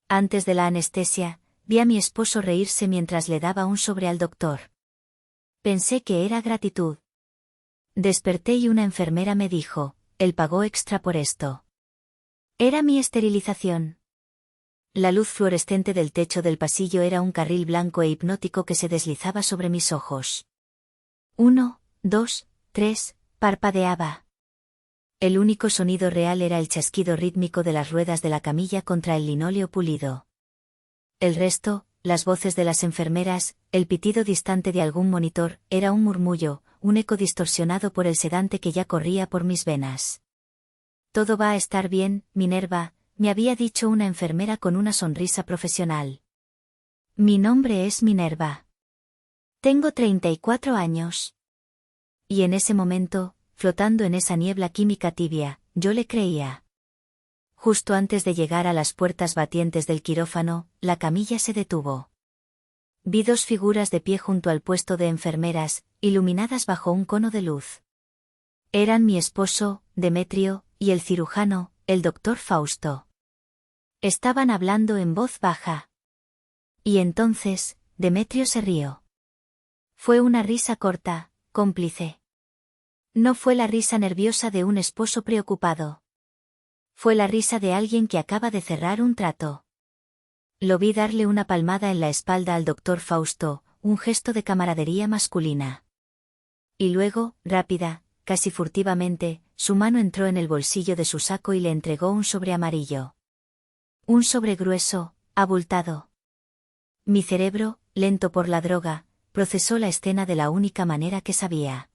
Antes de la anestesia, vi a mi esposo reírse mientras le daba un sobre al doctor. Pensé que era gratitud. Desperté y una enfermera me dijo, él pagó extra por esto. Era mi esterilización. La luz fluorescente del techo del pasillo era un carril blanco e hipnótico que se deslizaba sobre mis ojos. 1, 2, 3, parpadeaba. El único sonido real era el chasquido rítmico de las ruedas de la camilla contra el linóleo pulido. El resto, las voces de las enfermeras, el pitido distante de algún monitor, era un murmullo, un eco distorsionado por el sedante que ya corría por mis venas. Todo va a estar bien, Minerva, me había dicho una enfermera con una sonrisa profesional. Mi nombre es Minerva. Tengo 34 años. Y en ese momento, flotando en esa niebla química tibia, yo le creía. Justo antes de llegar a las puertas batientes del quirófano, la camilla se detuvo. Vi dos figuras de pie junto al puesto de enfermeras, iluminadas bajo un cono de luz. Eran mi esposo, Demetrio, y el cirujano, el doctor Fausto. Estaban hablando en voz baja. Y entonces, Demetrio se rió. Fue una risa corta, cómplice. No fue la risa nerviosa de un esposo preocupado. Fue la risa de alguien que acaba de cerrar un trato. Lo vi darle una palmada en la espalda al doctor Fausto, un gesto de camaradería masculina. Y luego, rápida, casi furtivamente, su mano entró en el bolsillo de su saco y le entregó un sobre amarillo. Un sobre grueso, abultado. Mi cerebro, lento por la droga, procesó la escena de la única manera que sabía.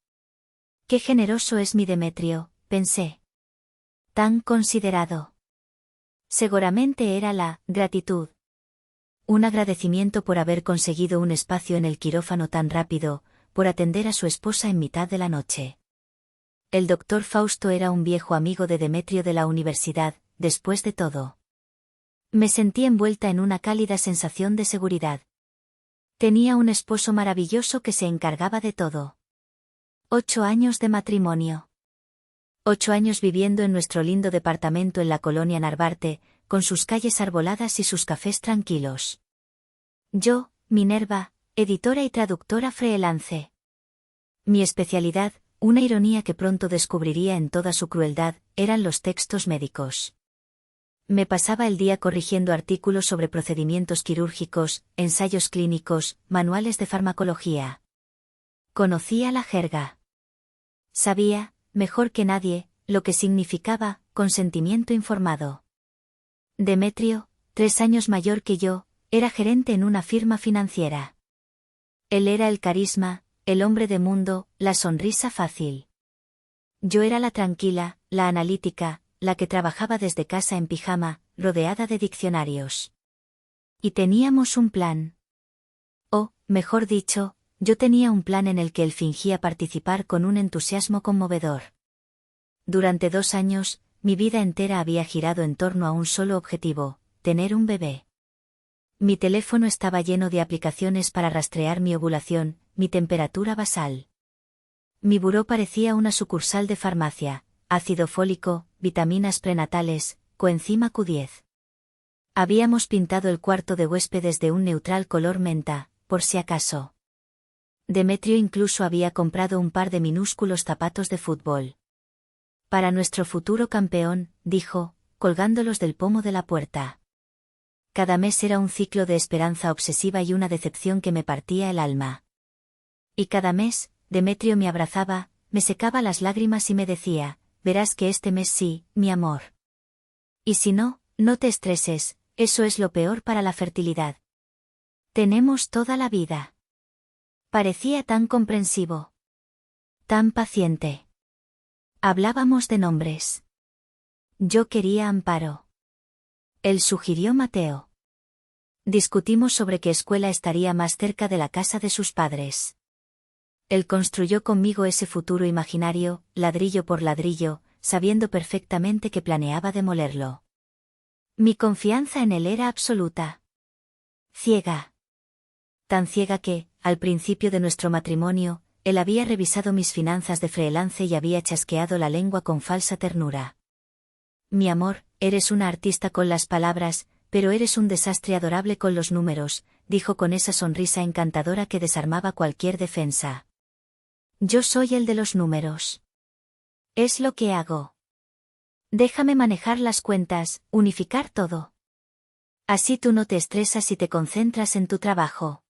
Qué generoso es mi Demetrio, pensé. Tan considerado. Seguramente era la gratitud. Un agradecimiento por haber conseguido un espacio en el quirófano tan rápido, por atender a su esposa en mitad de la noche. El doctor Fausto era un viejo amigo de Demetrio de la universidad, después de todo. Me sentí envuelta en una cálida sensación de seguridad. Tenía un esposo maravilloso que se encargaba de todo. 8 años de matrimonio. 8 años viviendo en nuestro lindo departamento en la colonia Narvarte, con sus calles arboladas y sus cafés tranquilos. Yo, Minerva, editora y traductora freelance. Mi especialidad, una ironía que pronto descubriría en toda su crueldad, eran los textos médicos. Me pasaba el día corrigiendo artículos sobre procedimientos quirúrgicos, ensayos clínicos, manuales de farmacología. Conocía la jerga. Sabía, mejor que nadie, lo que significaba consentimiento informado. Demetrio, 3 años mayor que yo, era gerente en una firma financiera. Él era el carisma, el hombre de mundo, la sonrisa fácil. Yo era la tranquila, la analítica, la que trabajaba desde casa en pijama, rodeada de diccionarios. Y teníamos un plan. O, mejor dicho, yo tenía un plan en el que él fingía participar con un entusiasmo conmovedor. Durante 2 años, mi vida entera había girado en torno a un solo objetivo, tener un bebé. Mi teléfono estaba lleno de aplicaciones para rastrear mi ovulación, mi temperatura basal. Mi buró parecía una sucursal de farmacia, ácido fólico, vitaminas prenatales, coenzima Q10. Habíamos pintado el cuarto de huéspedes de un neutral color menta, por si acaso. Demetrio incluso había comprado un par de minúsculos zapatos de fútbol. Para nuestro futuro campeón, dijo, colgándolos del pomo de la puerta. Cada mes era un ciclo de esperanza obsesiva y una decepción que me partía el alma. Y cada mes, Demetrio me abrazaba, me secaba las lágrimas y me decía, verás que este mes sí, mi amor. Y si no, no te estreses, eso es lo peor para la fertilidad. Tenemos toda la vida. Parecía tan comprensivo. Tan paciente. Hablábamos de nombres. Yo quería Amparo. Él sugirió Mateo. Discutimos sobre qué escuela estaría más cerca de la casa de sus padres. Él construyó conmigo ese futuro imaginario, ladrillo por ladrillo, sabiendo perfectamente que planeaba demolerlo. Mi confianza en él era absoluta. Ciega. Tan ciega que, al principio de nuestro matrimonio, él había revisado mis finanzas de freelance y había chasqueado la lengua con falsa ternura. Mi amor, eres una artista con las palabras, pero eres un desastre adorable con los números, dijo con esa sonrisa encantadora que desarmaba cualquier defensa. Yo soy el de los números. Es lo que hago. Déjame manejar las cuentas, unificar todo. Así tú no te estresas y te concentras en tu trabajo.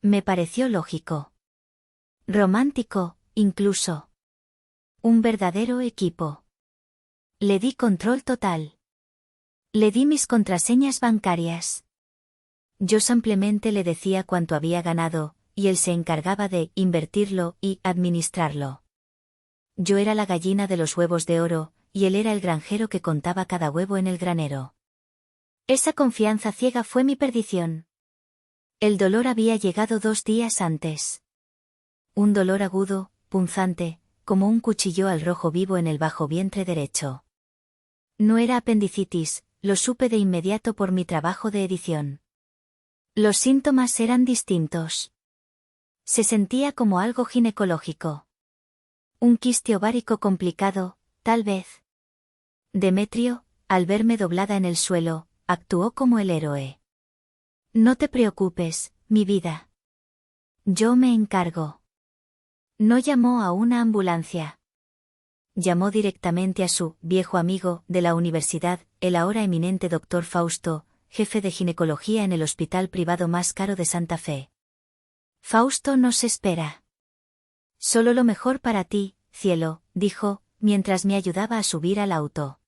Me pareció lógico. Romántico, incluso. Un verdadero equipo. Le di control total. Le di mis contraseñas bancarias. Yo simplemente le decía cuánto había ganado, y él se encargaba de invertirlo y administrarlo. Yo era la gallina de los huevos de oro, y él era el granjero que contaba cada huevo en el granero. Esa confianza ciega fue mi perdición. El dolor había llegado 2 días antes. Un dolor agudo, punzante, como un cuchillo al rojo vivo en el bajo vientre derecho. No era apendicitis, lo supe de inmediato por mi trabajo de edición. Los síntomas eran distintos. Se sentía como algo ginecológico. Un quiste ovárico complicado, tal vez. Demetrio, al verme doblada en el suelo, actuó como el héroe. No te preocupes, mi vida. Yo me encargo. No llamó a una ambulancia. Llamó directamente a su viejo amigo de la universidad, el ahora eminente doctor Fausto, jefe de ginecología en el hospital privado más caro de Santa Fe. Fausto nos espera. Solo lo mejor para ti, cielo, dijo, mientras me ayudaba a subir al auto.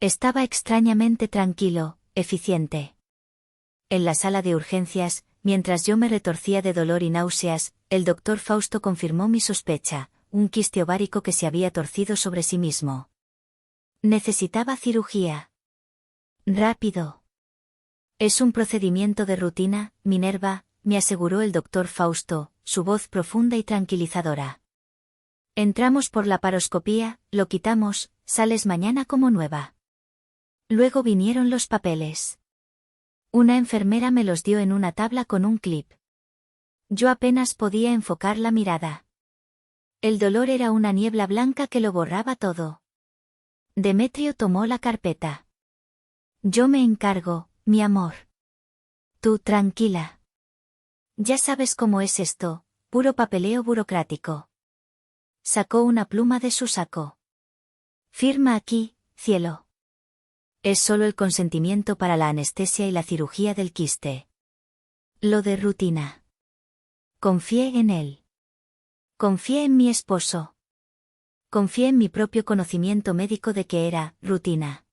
Estaba extrañamente tranquilo, eficiente. En la sala de urgencias, mientras yo me retorcía de dolor y náuseas, el doctor Fausto confirmó mi sospecha, un quiste ovárico que se había torcido sobre sí mismo. Necesitaba cirugía. Rápido. Es un procedimiento de rutina, Minerva, me aseguró el doctor Fausto, su voz profunda y tranquilizadora. Entramos por la paroscopía, lo quitamos, sales mañana como nueva. Luego vinieron los papeles. Una enfermera me los dio en una tabla con un clip. Yo apenas podía enfocar la mirada. El dolor era una niebla blanca que lo borraba todo. Demetrio tomó la carpeta. Yo me encargo, mi amor. Tú tranquila. Ya sabes cómo es esto, puro papeleo burocrático. Sacó una pluma de su saco. Firma aquí, cielo. Es solo el consentimiento para la anestesia y la cirugía del quiste. Lo de rutina. Confié en él. Confié en mi esposo. Confié en mi propio conocimiento médico de que era rutina.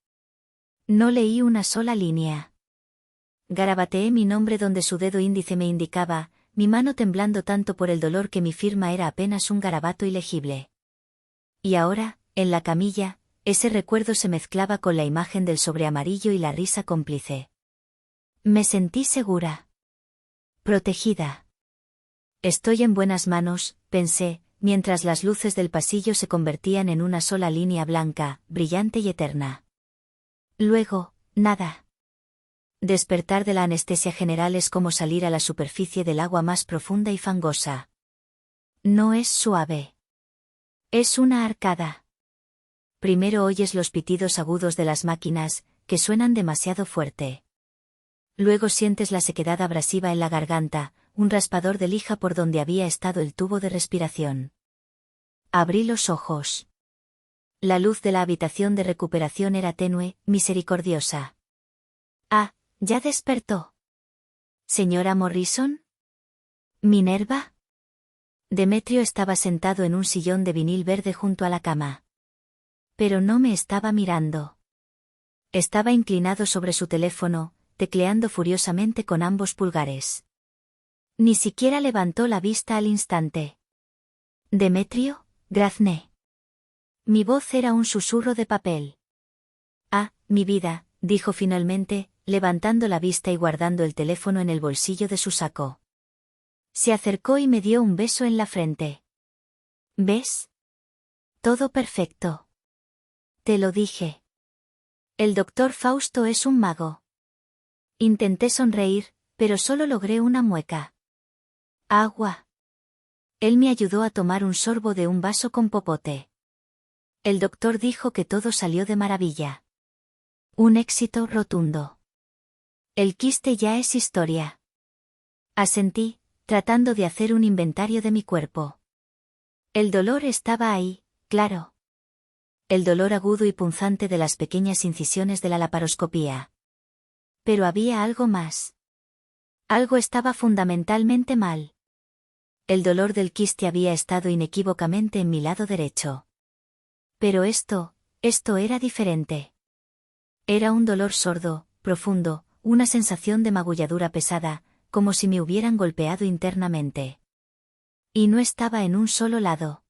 No leí una sola línea. Garabateé mi nombre donde su dedo índice me indicaba, mi mano temblando tanto por el dolor que mi firma era apenas un garabato ilegible. Y ahora, en la camilla, ese recuerdo se mezclaba con la imagen del sobre amarillo y la risa cómplice. Me sentí segura. Protegida. Estoy en buenas manos, pensé, mientras las luces del pasillo se convertían en una sola línea blanca, brillante y eterna. Luego, nada. Despertar de la anestesia general es como salir a la superficie del agua más profunda y fangosa. No es suave. Es una arcada. Primero oyes los pitidos agudos de las máquinas, que suenan demasiado fuerte. Luego sientes la sequedad abrasiva en la garganta, un raspador de lija por donde había estado el tubo de respiración. Abrí los ojos. La luz de la habitación de recuperación era tenue, misericordiosa. Ah, ya despertó. ¿Señora Morrison? ¿Minerva? Demetrio estaba sentado en un sillón de vinil verde junto a la cama. Pero no me estaba mirando. Estaba inclinado sobre su teléfono, tecleando furiosamente con ambos pulgares. Ni siquiera levantó la vista al instante. Demetrio, grazné. Mi voz era un susurro de papel. Ah, mi vida, dijo finalmente, levantando la vista y guardando el teléfono en el bolsillo de su saco. Se acercó y me dio un beso en la frente. ¿Ves? Todo perfecto. Te lo dije. El doctor Fausto es un mago. Intenté sonreír, pero solo logré una mueca. Agua. Él me ayudó a tomar un sorbo de un vaso con popote. El doctor dijo que todo salió de maravilla. Un éxito rotundo. El quiste ya es historia. Asentí, tratando de hacer un inventario de mi cuerpo. El dolor estaba ahí, claro. El dolor agudo y punzante de las pequeñas incisiones de la laparoscopía. Pero había algo más. Algo estaba fundamentalmente mal. El dolor del quiste había estado inequívocamente en mi lado derecho. Pero esto era diferente. Era un dolor sordo, profundo, una sensación de magulladura pesada, como si me hubieran golpeado internamente. Y no estaba en un solo lado.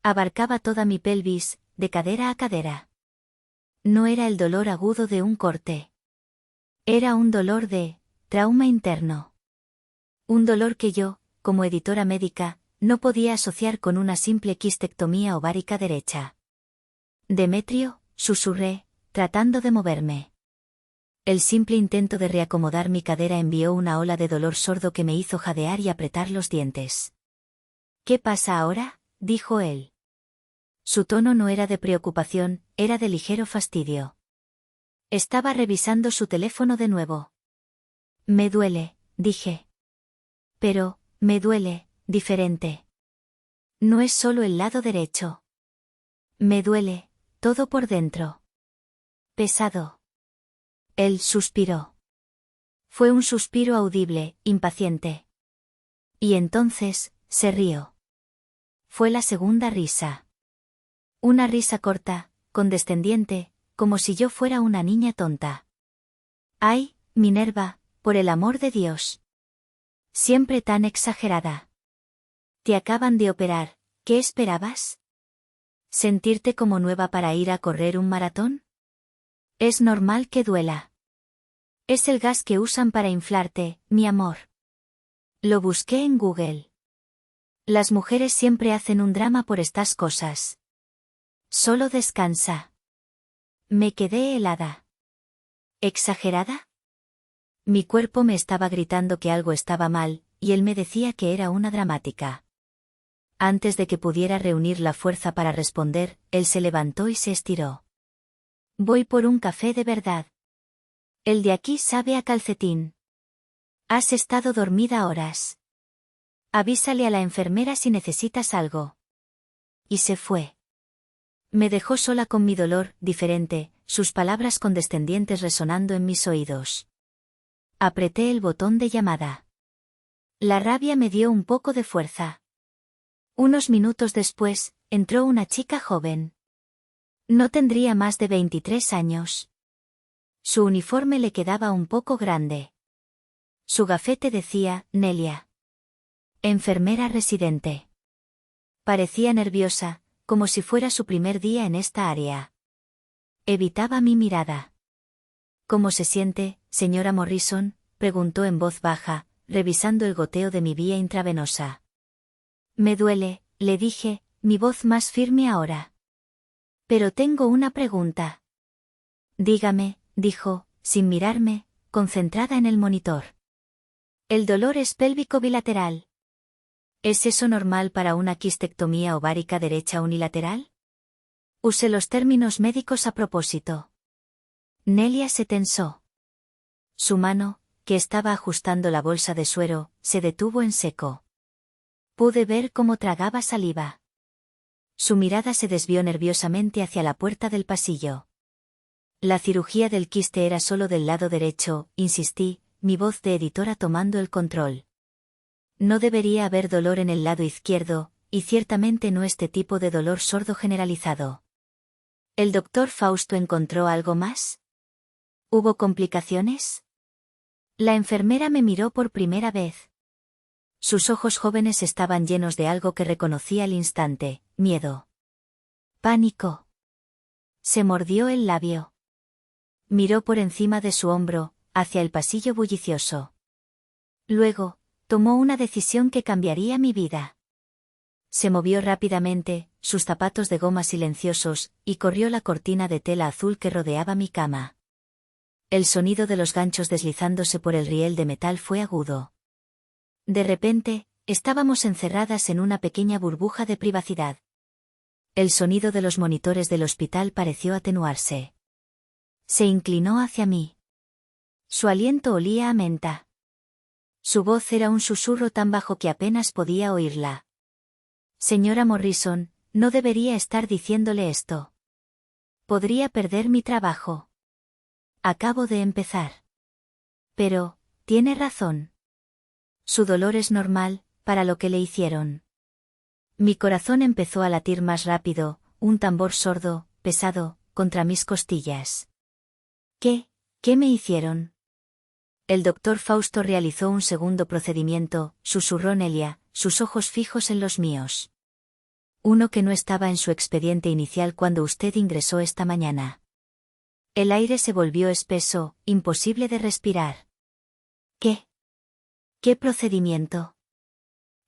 Abarcaba toda mi pelvis, de cadera a cadera. No era el dolor agudo de un corte. Era un dolor de trauma interno. Un dolor que yo, como editora médica, no podía asociar con una simple quistectomía ovárica derecha. Demetrio, susurré, tratando de moverme. El simple intento de reacomodar mi cadera envió una ola de dolor sordo que me hizo jadear y apretar los dientes. ¿Qué pasa ahora?, dijo él. Su tono no era de preocupación, era de ligero fastidio. Estaba revisando su teléfono de nuevo. Me duele, dije. Pero, me duele, diferente. No es solo el lado derecho. Me duele, todo por dentro. Pesado. Él suspiró. Fue un suspiro audible, impaciente. Y entonces, se rió. Fue la segunda risa. Una risa corta, condescendiente, como si yo fuera una niña tonta. ¡Ay, Minerva, por el amor de Dios! Siempre tan exagerada. Te acaban de operar, ¿qué esperabas? ¿Sentirte como nueva para ir a correr un maratón? Es normal que duela. Es el gas que usan para inflarte, mi amor. Lo busqué en Google. Las mujeres siempre hacen un drama por estas cosas. Solo descansa. Me quedé helada. ¿Exagerada? Mi cuerpo me estaba gritando que algo estaba mal, y él me decía que era una dramática. Antes de que pudiera reunir la fuerza para responder, él se levantó y se estiró. Voy por un café de verdad. El de aquí sabe a calcetín. Has estado dormida horas. Avísale a la enfermera si necesitas algo. Y se fue. Me dejó sola con mi dolor, diferente, sus palabras condescendientes resonando en mis oídos. Apreté el botón de llamada. La rabia me dio un poco de fuerza. Unos minutos después, entró una chica joven. No tendría más de 23 años. Su uniforme le quedaba un poco grande. Su gafete decía, Nelia. Enfermera residente. Parecía nerviosa, como si fuera su primer día en esta área. Evitaba mi mirada. ¿Cómo se siente, señora Morrison?, preguntó en voz baja, revisando el goteo de mi vía intravenosa. Me duele, le dije, mi voz más firme ahora. Pero tengo una pregunta. Dígame, dijo, sin mirarme, concentrada en el monitor. El dolor es pélvico bilateral. ¿Es eso normal para una quistectomía ovárica derecha unilateral? Use los términos médicos a propósito. Nelia se tensó. Su mano, que estaba ajustando la bolsa de suero, se detuvo en seco. Pude ver cómo tragaba saliva. Su mirada se desvió nerviosamente hacia la puerta del pasillo. La cirugía del quiste era solo del lado derecho, insistí, mi voz de editora tomando el control. No debería haber dolor en el lado izquierdo, y ciertamente no este tipo de dolor sordo generalizado. ¿El doctor Fausto encontró algo más? ¿Hubo complicaciones? La enfermera me miró por primera vez. Sus ojos jóvenes estaban llenos de algo que reconocí al instante, miedo. Pánico. Se mordió el labio. Miró por encima de su hombro, hacia el pasillo bullicioso. Luego, tomó una decisión que cambiaría mi vida. Se movió rápidamente, sus zapatos de goma silenciosos, y corrió la cortina de tela azul que rodeaba mi cama. El sonido de los ganchos deslizándose por el riel de metal fue agudo. De repente, estábamos encerradas en una pequeña burbuja de privacidad. El sonido de los monitores del hospital pareció atenuarse. Se inclinó hacia mí. Su aliento olía a menta. Su voz era un susurro tan bajo que apenas podía oírla. Señora Morrison, no debería estar diciéndole esto. Podría perder mi trabajo. Acabo de empezar. Pero, tiene razón. Su dolor es normal, para lo que le hicieron. Mi corazón empezó a latir más rápido, un tambor sordo, pesado, contra mis costillas. ¿Qué me hicieron? El doctor Fausto realizó un segundo procedimiento, susurró Nelia, sus ojos fijos en los míos. Uno que no estaba en su expediente inicial cuando usted ingresó esta mañana. El aire se volvió espeso, imposible de respirar. ¿Qué procedimiento?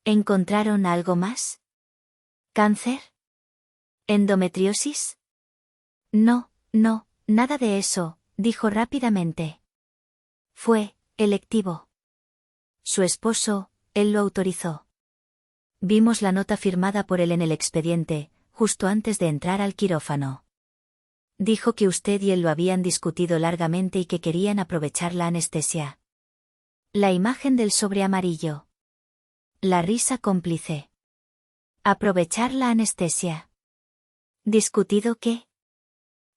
¿Encontraron algo más? ¿Cáncer? ¿Endometriosis? No, nada de eso, dijo rápidamente. Fue electivo. Su esposo, él lo autorizó. Vimos la nota firmada por él en el expediente, justo antes de entrar al quirófano. Dijo que usted y él lo habían discutido largamente y que querían aprovechar la anestesia. La imagen del sobre amarillo. La risa cómplice. Aprovechar la anestesia. ¿Discutido qué?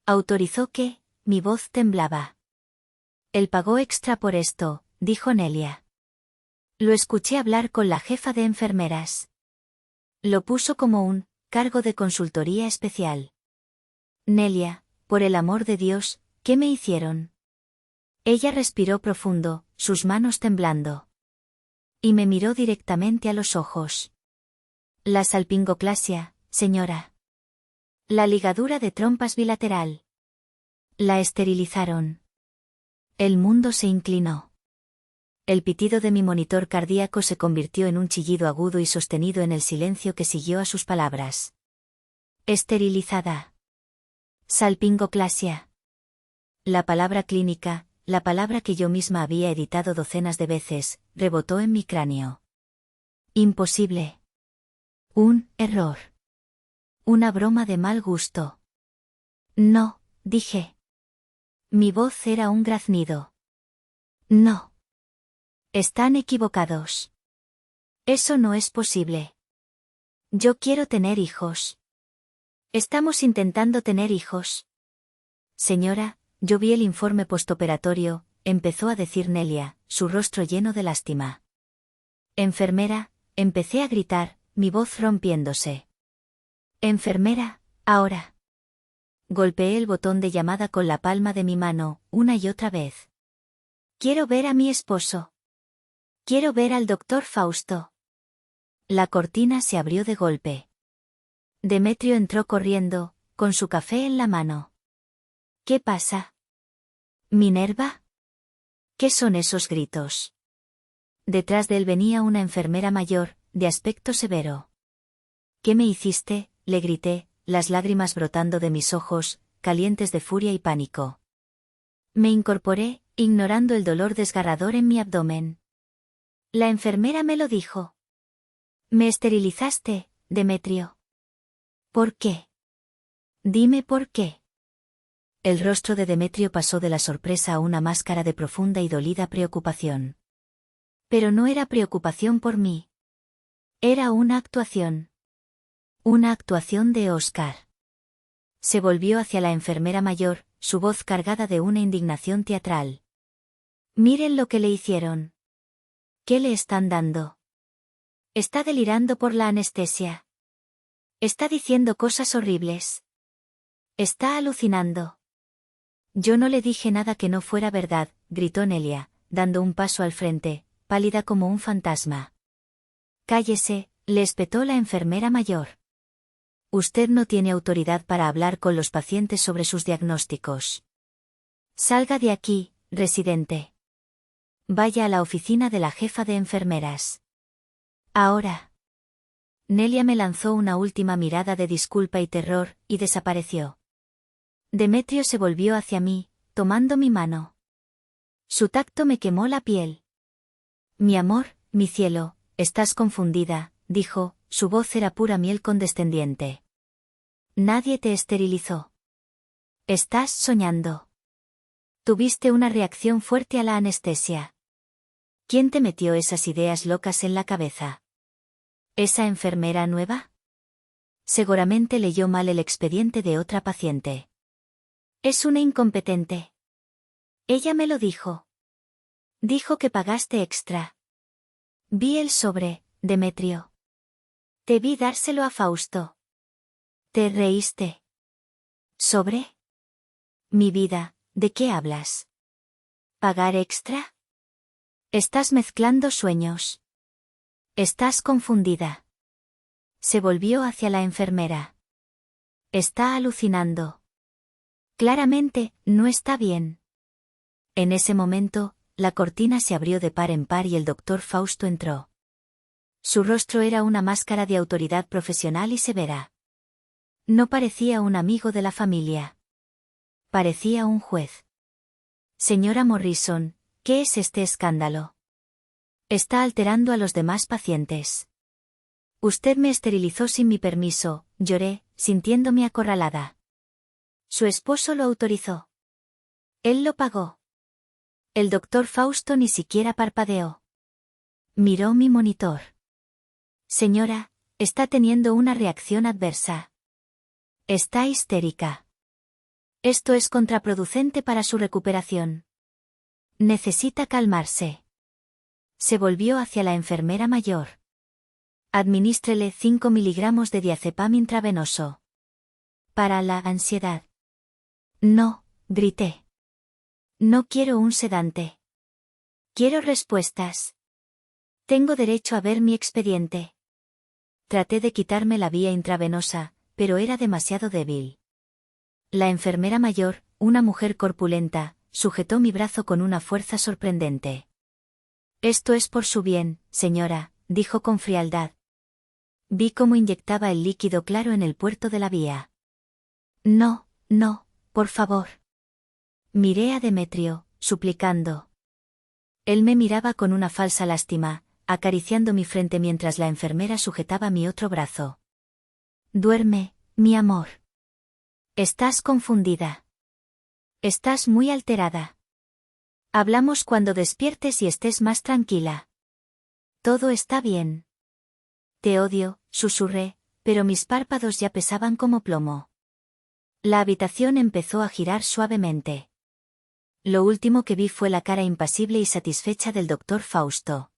Autorizó qué, mi voz temblaba. Él pagó extra por esto, dijo Nelia. Lo escuché hablar con la jefa de enfermeras. Lo puso como un cargo de consultoría especial. Nelia, por el amor de Dios, ¿qué me hicieron? Ella respiró profundo, sus manos temblando. Y me miró directamente a los ojos. La salpingoclasia, señora. La ligadura de trompas bilateral. La esterilizaron. El mundo se inclinó. El pitido de mi monitor cardíaco se convirtió en un chillido agudo y sostenido en el silencio que siguió a sus palabras. Esterilizada. Salpingoclasia. La palabra clínica, la palabra que yo misma había editado docenas de veces, rebotó en mi cráneo. Imposible. Un error. Una broma de mal gusto. No, dije. Mi voz era un graznido. No. Están equivocados. Eso no es posible. Yo quiero tener hijos. Estamos intentando tener hijos. Señora, yo vi el informe postoperatorio, empezó a decir Nelia, su rostro lleno de lástima. Enfermera, empecé a gritar, mi voz rompiéndose. Enfermera, ahora. Golpeé el botón de llamada con la palma de mi mano, una y otra vez. Quiero ver a mi esposo. Quiero ver al doctor Fausto. La cortina se abrió de golpe. Demetrio entró corriendo, con su café en la mano. ¿Qué pasa? ¿Minerva? ¿Qué son esos gritos? Detrás de él venía una enfermera mayor, de aspecto severo. ¿Qué me hiciste?, le grité, las lágrimas brotando de mis ojos, calientes de furia y pánico. Me incorporé, ignorando el dolor desgarrador en mi abdomen. La enfermera me lo dijo. Me esterilizaste, Demetrio. ¿Por qué? Dime por qué. El rostro de Demetrio pasó de la sorpresa a una máscara de profunda y dolida preocupación. Pero no era preocupación por mí. Era una actuación. Una actuación de Oscar. Se volvió hacia la enfermera mayor, su voz cargada de una indignación teatral. Miren lo que le hicieron. ¿Qué le están dando? Está delirando por la anestesia. Está diciendo cosas horribles. Está alucinando. Yo no le dije nada que no fuera verdad, gritó Nelia, dando un paso al frente, pálida como un fantasma. Cállese, le espetó la enfermera mayor. Usted no tiene autoridad para hablar con los pacientes sobre sus diagnósticos. Salga de aquí, residente. Vaya a la oficina de la jefa de enfermeras. Ahora. Nelia me lanzó una última mirada de disculpa y terror, y desapareció. Demetrio se volvió hacia mí, tomando mi mano. Su tacto me quemó la piel. Mi amor, mi cielo, estás confundida, dijo, su voz era pura miel condescendiente. Nadie te esterilizó. Estás soñando. Tuviste una reacción fuerte a la anestesia. ¿Quién te metió esas ideas locas en la cabeza? ¿Esa enfermera nueva? Seguramente leyó mal el expediente de otra paciente. Es una incompetente. Ella me lo dijo. Dijo que pagaste extra. Vi el sobre, Demetrio. Te vi dárselo a Fausto. ¿Te reíste? ¿Sobre? Mi vida, ¿de qué hablas? ¿Pagar extra? Estás mezclando sueños. Estás confundida. Se volvió hacia la enfermera. Está alucinando. Claramente, no está bien. En ese momento, la cortina se abrió de par en par y el doctor Fausto entró. Su rostro era una máscara de autoridad profesional y severa. No parecía un amigo de la familia. Parecía un juez. Señora Morrison, ¿qué es este escándalo? Está alterando a los demás pacientes. Usted me esterilizó sin mi permiso, lloré, sintiéndome acorralada. Su esposo lo autorizó. Él lo pagó. El doctor Fausto ni siquiera parpadeó. Miró mi monitor. Señora, está teniendo una reacción adversa. Está histérica. Esto es contraproducente para su recuperación. Necesita calmarse. Se volvió hacia la enfermera mayor. Adminístrele 5 miligramos de diazepam intravenoso. Para la ansiedad. No, grité. No quiero un sedante. Quiero respuestas. Tengo derecho a ver mi expediente. Traté de quitarme la vía intravenosa, pero era demasiado débil. La enfermera mayor, una mujer corpulenta, sujetó mi brazo con una fuerza sorprendente. Esto es por su bien, señora, dijo con frialdad. Vi cómo inyectaba el líquido claro en el puerto de la vía. No, no, por favor. Miré a Demetrio, suplicando. Él me miraba con una falsa lástima, acariciando mi frente mientras la enfermera sujetaba mi otro brazo. Duerme, mi amor. Estás confundida. Estás muy alterada. Hablamos cuando despiertes y estés más tranquila. Todo está bien. Te odio, susurré, pero mis párpados ya pesaban como plomo. La habitación empezó a girar suavemente. Lo último que vi fue la cara impasible y satisfecha del doctor Fausto.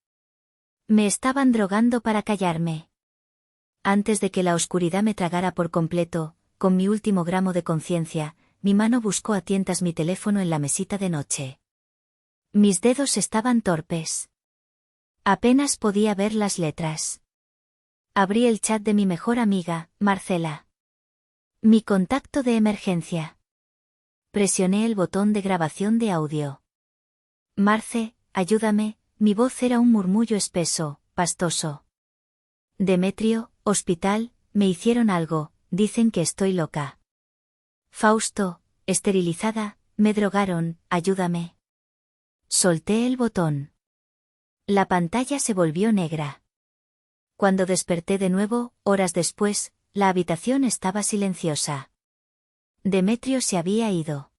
Me estaban drogando para callarme. Antes de que la oscuridad me tragara por completo, con mi último gramo de conciencia, mi mano buscó a tientas mi teléfono en la mesita de noche. Mis dedos estaban torpes. Apenas podía ver las letras. Abrí el chat de mi mejor amiga, Marcela. Mi contacto de emergencia. Presioné el botón de grabación de audio. Marce, ayúdame, mi voz era un murmullo espeso, pastoso. Demetrio, hospital, me hicieron algo, dicen que estoy loca. Fausto, esterilizada, me drogaron, ayúdame. Solté el botón. La pantalla se volvió negra. Cuando desperté de nuevo, horas después, la habitación estaba silenciosa. Demetrio se había ido.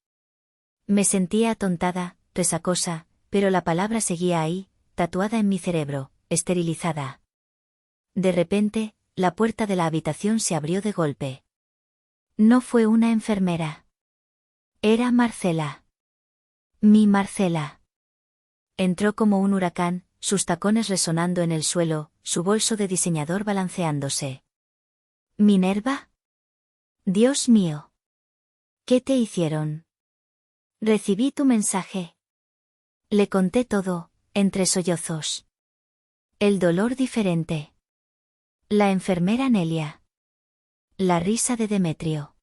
Me sentía atontada, resacosa, pero la palabra seguía ahí, tatuada en mi cerebro, esterilizada. De repente, la puerta de la habitación se abrió de golpe. No fue una enfermera. Era Marcela. Mi Marcela. Entró como un huracán, sus tacones resonando en el suelo, su bolso de diseñador balanceándose. ¿Minerva? Dios mío. ¿Qué te hicieron? Recibí tu mensaje. Le conté todo, entre sollozos. El dolor diferente. La enfermera Nelia. La risa de Demetrio.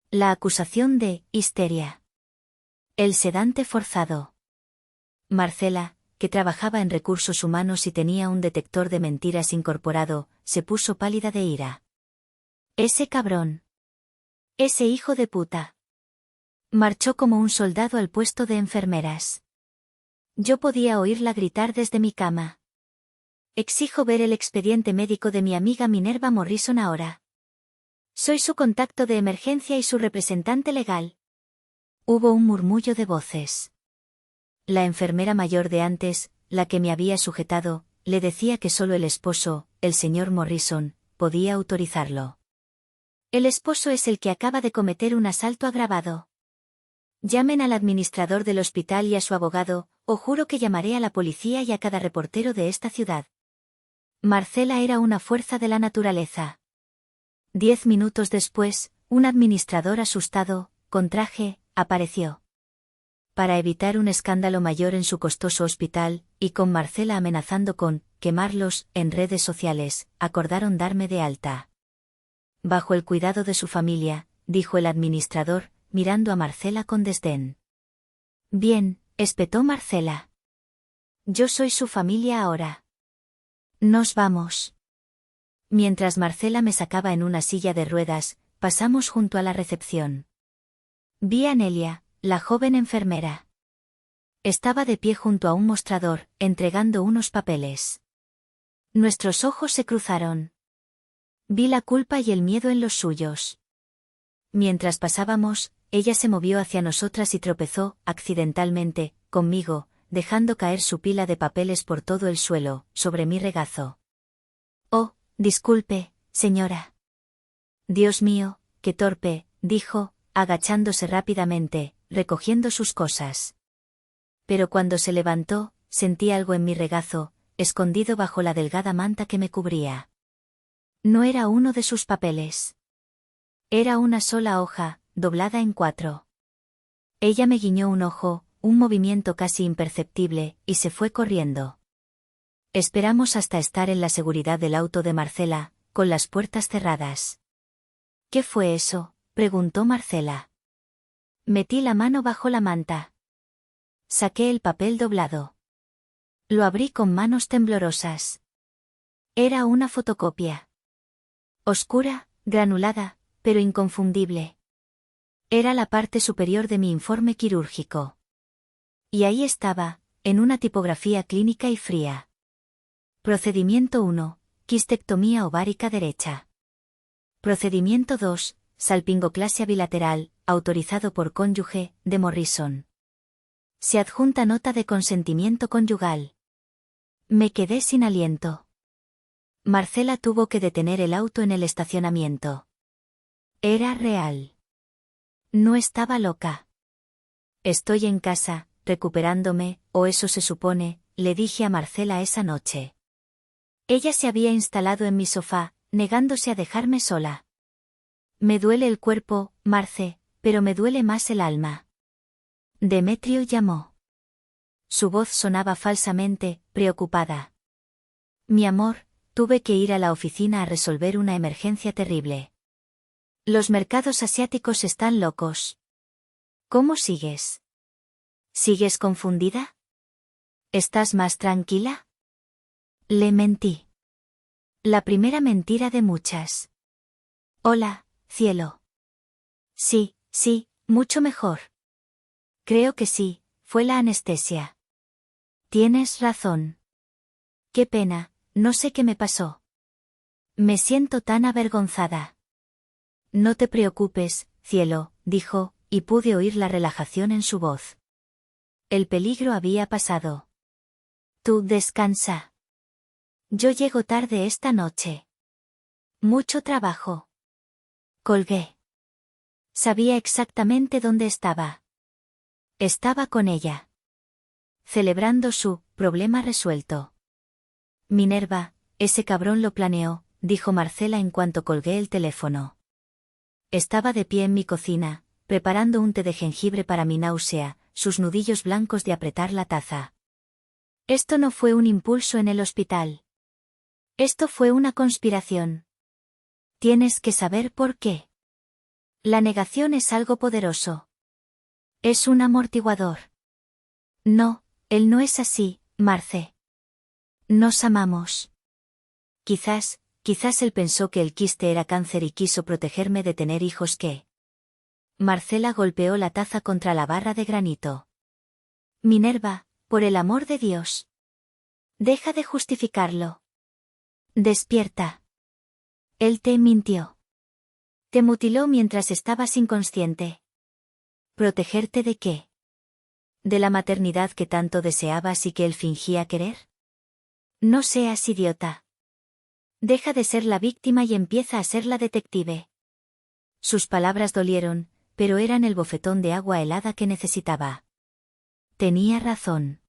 La acusación de histeria. El sedante forzado. Marcela, que trabajaba en recursos humanos y tenía un detector de mentiras incorporado, se puso pálida de ira. Ese cabrón. Ese hijo de puta. Marchó como un soldado al puesto de enfermeras. Yo podía oírla gritar desde mi cama. Exijo ver el expediente médico de mi amiga Minerva Morrison ahora. Soy su contacto de emergencia y su representante legal. Hubo un murmullo de voces. La enfermera mayor de antes, la que me había sujetado, le decía que solo el esposo, el señor Morrison, podía autorizarlo. El esposo es el que acaba de cometer un asalto agravado. Llamen al administrador del hospital y a su abogado, o juro que llamaré a la policía y a cada reportero de esta ciudad. Marcela era una fuerza de la naturaleza. 10 minutos después, un administrador asustado, con traje, apareció. Para evitar un escándalo mayor en su costoso hospital, y con Marcela amenazando con quemarlos en redes sociales, acordaron darme de alta. Bajo el cuidado de su familia, dijo el administrador, mirando a Marcela con desdén. Bien, espetó Marcela. Yo soy su familia ahora. Nos vamos. Mientras Marcela me sacaba en una silla de ruedas, pasamos junto a la recepción. Vi a Nelia, la joven enfermera. Estaba de pie junto a un mostrador, entregando unos papeles. Nuestros ojos se cruzaron. Vi la culpa y el miedo en los suyos. Mientras pasábamos, ella se movió hacia nosotras y tropezó, accidentalmente, conmigo, dejando caer su pila de papeles por todo el suelo, sobre mi regazo. Oh, disculpe, señora. Dios mío, qué torpe, dijo, agachándose rápidamente, recogiendo sus cosas. Pero cuando se levantó, sentí algo en mi regazo, escondido bajo la delgada manta que me cubría. No era uno de sus papeles. Era una sola hoja, doblada en 4. Ella me guiñó un ojo, un movimiento casi imperceptible, y se fue corriendo. Esperamos hasta estar en la seguridad del auto de Marcela, con las puertas cerradas. ¿Qué fue eso?, preguntó Marcela. Metí la mano bajo la manta. Saqué el papel doblado. Lo abrí con manos temblorosas. Era una fotocopia. Oscura, granulada, pero inconfundible. Era la parte superior de mi informe quirúrgico. Y ahí estaba, en una tipografía clínica y fría. Procedimiento 1, quistectomía ovárica derecha. Procedimiento 2, salpingoclasia bilateral, autorizado por cónyuge, de Morrison. Se adjunta nota de consentimiento conyugal. Me quedé sin aliento. Marcela tuvo que detener el auto en el estacionamiento. Era real. No estaba loca. Estoy en casa, recuperándome, o eso se supone, le dije a Marcela esa noche. Ella se había instalado en mi sofá, negándose a dejarme sola. Me duele el cuerpo, Marce, pero me duele más el alma. Demetrio llamó. Su voz sonaba falsamente, preocupada. Mi amor, tuve que ir a la oficina a resolver una emergencia terrible. Los mercados asiáticos están locos. ¿Cómo sigues? ¿Sigues confundida? ¿Estás más tranquila? Le mentí. La primera mentira de muchas. Hola, cielo. Sí, mucho mejor. Creo que sí, fue la anestesia. Tienes razón. Qué pena, no sé qué me pasó. Me siento tan avergonzada. No te preocupes, cielo, dijo, y pude oír la relajación en su voz. El peligro había pasado. Tú descansa. Yo llego tarde esta noche. Mucho trabajo. Colgué. Sabía exactamente dónde estaba. Estaba con ella. Celebrando su problema resuelto. Minerva, ese cabrón lo planeó, dijo Marcela en cuanto colgué el teléfono. Estaba de pie en mi cocina, preparando un té de jengibre para mi náusea, sus nudillos blancos de apretar la taza. Esto no fue un impulso en el hospital. Esto fue una conspiración. Tienes que saber por qué. La negación es algo poderoso. Es un amortiguador. No, él no es así, Marce. Nos amamos. Quizás él pensó que el quiste era cáncer y quiso protegerme de tener hijos que... Marcela golpeó la taza contra la barra de granito. Minerva, por el amor de Dios. Deja de justificarlo. Despierta. Él te mintió. Te mutiló mientras estabas inconsciente. ¿Protegerte de qué? ¿De la maternidad que tanto deseabas y que él fingía querer? No seas idiota. Deja de ser la víctima y empieza a ser la detective. Sus palabras dolieron, pero eran el bofetón de agua helada que necesitaba. Tenía razón.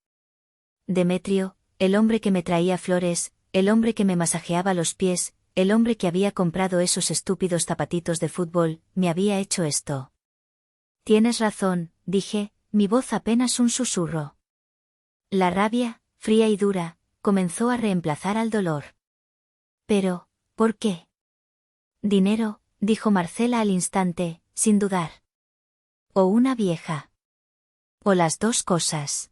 Demetrio, el hombre que me traía flores, el hombre que me masajeaba los pies, el hombre que había comprado esos estúpidos zapatitos de fútbol, me había hecho esto. Tienes razón, dije, mi voz apenas un susurro. La rabia, fría y dura, comenzó a reemplazar al dolor. Pero, ¿por qué? Dinero, dijo Marcela al instante, sin dudar. O una vieja. O las dos cosas.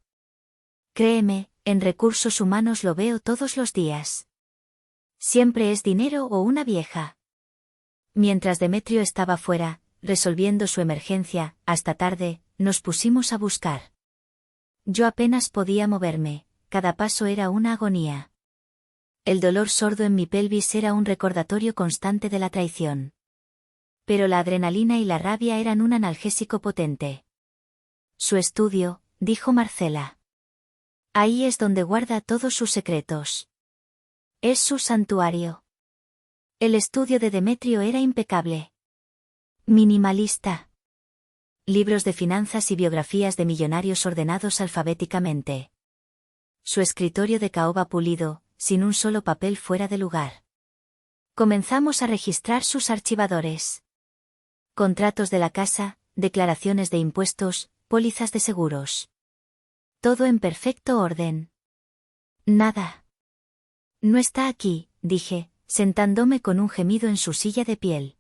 Créeme, en recursos humanos lo veo todos los días. Siempre es dinero o una vieja. Mientras Demetrio estaba fuera, resolviendo su emergencia, hasta tarde, nos pusimos a buscar. Yo apenas podía moverme, cada paso era una agonía. El dolor sordo en mi pelvis era un recordatorio constante de la traición. Pero la adrenalina y la rabia eran un analgésico potente. Su estudio, dijo Marcela. Ahí es donde guarda todos sus secretos. Es su santuario. El estudio de Demetrio era impecable. Minimalista. Libros de finanzas y biografías de millonarios ordenados alfabéticamente. Su escritorio de caoba pulido, sin un solo papel fuera de lugar. Comenzamos a registrar sus archivadores. Contratos de la casa, declaraciones de impuestos, pólizas de seguros. Todo en perfecto orden. Nada. No está aquí, dije, sentándome con un gemido en su silla de piel.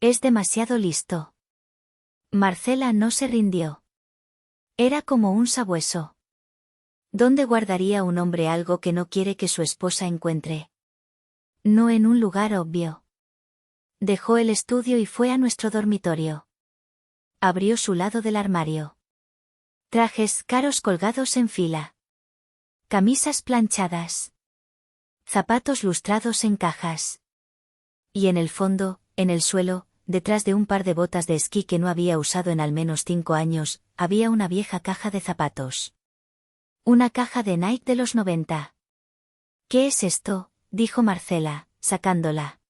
Es demasiado listo. Marcela no se rindió. Era como un sabueso. ¿Dónde guardaría un hombre algo que no quiere que su esposa encuentre? No en un lugar obvio. Dejó el estudio y fue a nuestro dormitorio. Abrió su lado del armario. Trajes caros colgados en fila. Camisas planchadas. Zapatos lustrados en cajas. Y en el fondo, en el suelo, detrás de un par de botas de esquí que no había usado en al menos 5 años, había una vieja caja de zapatos. Una caja de Nike de los 90. ¿Qué es esto?, dijo Marcela, sacándola.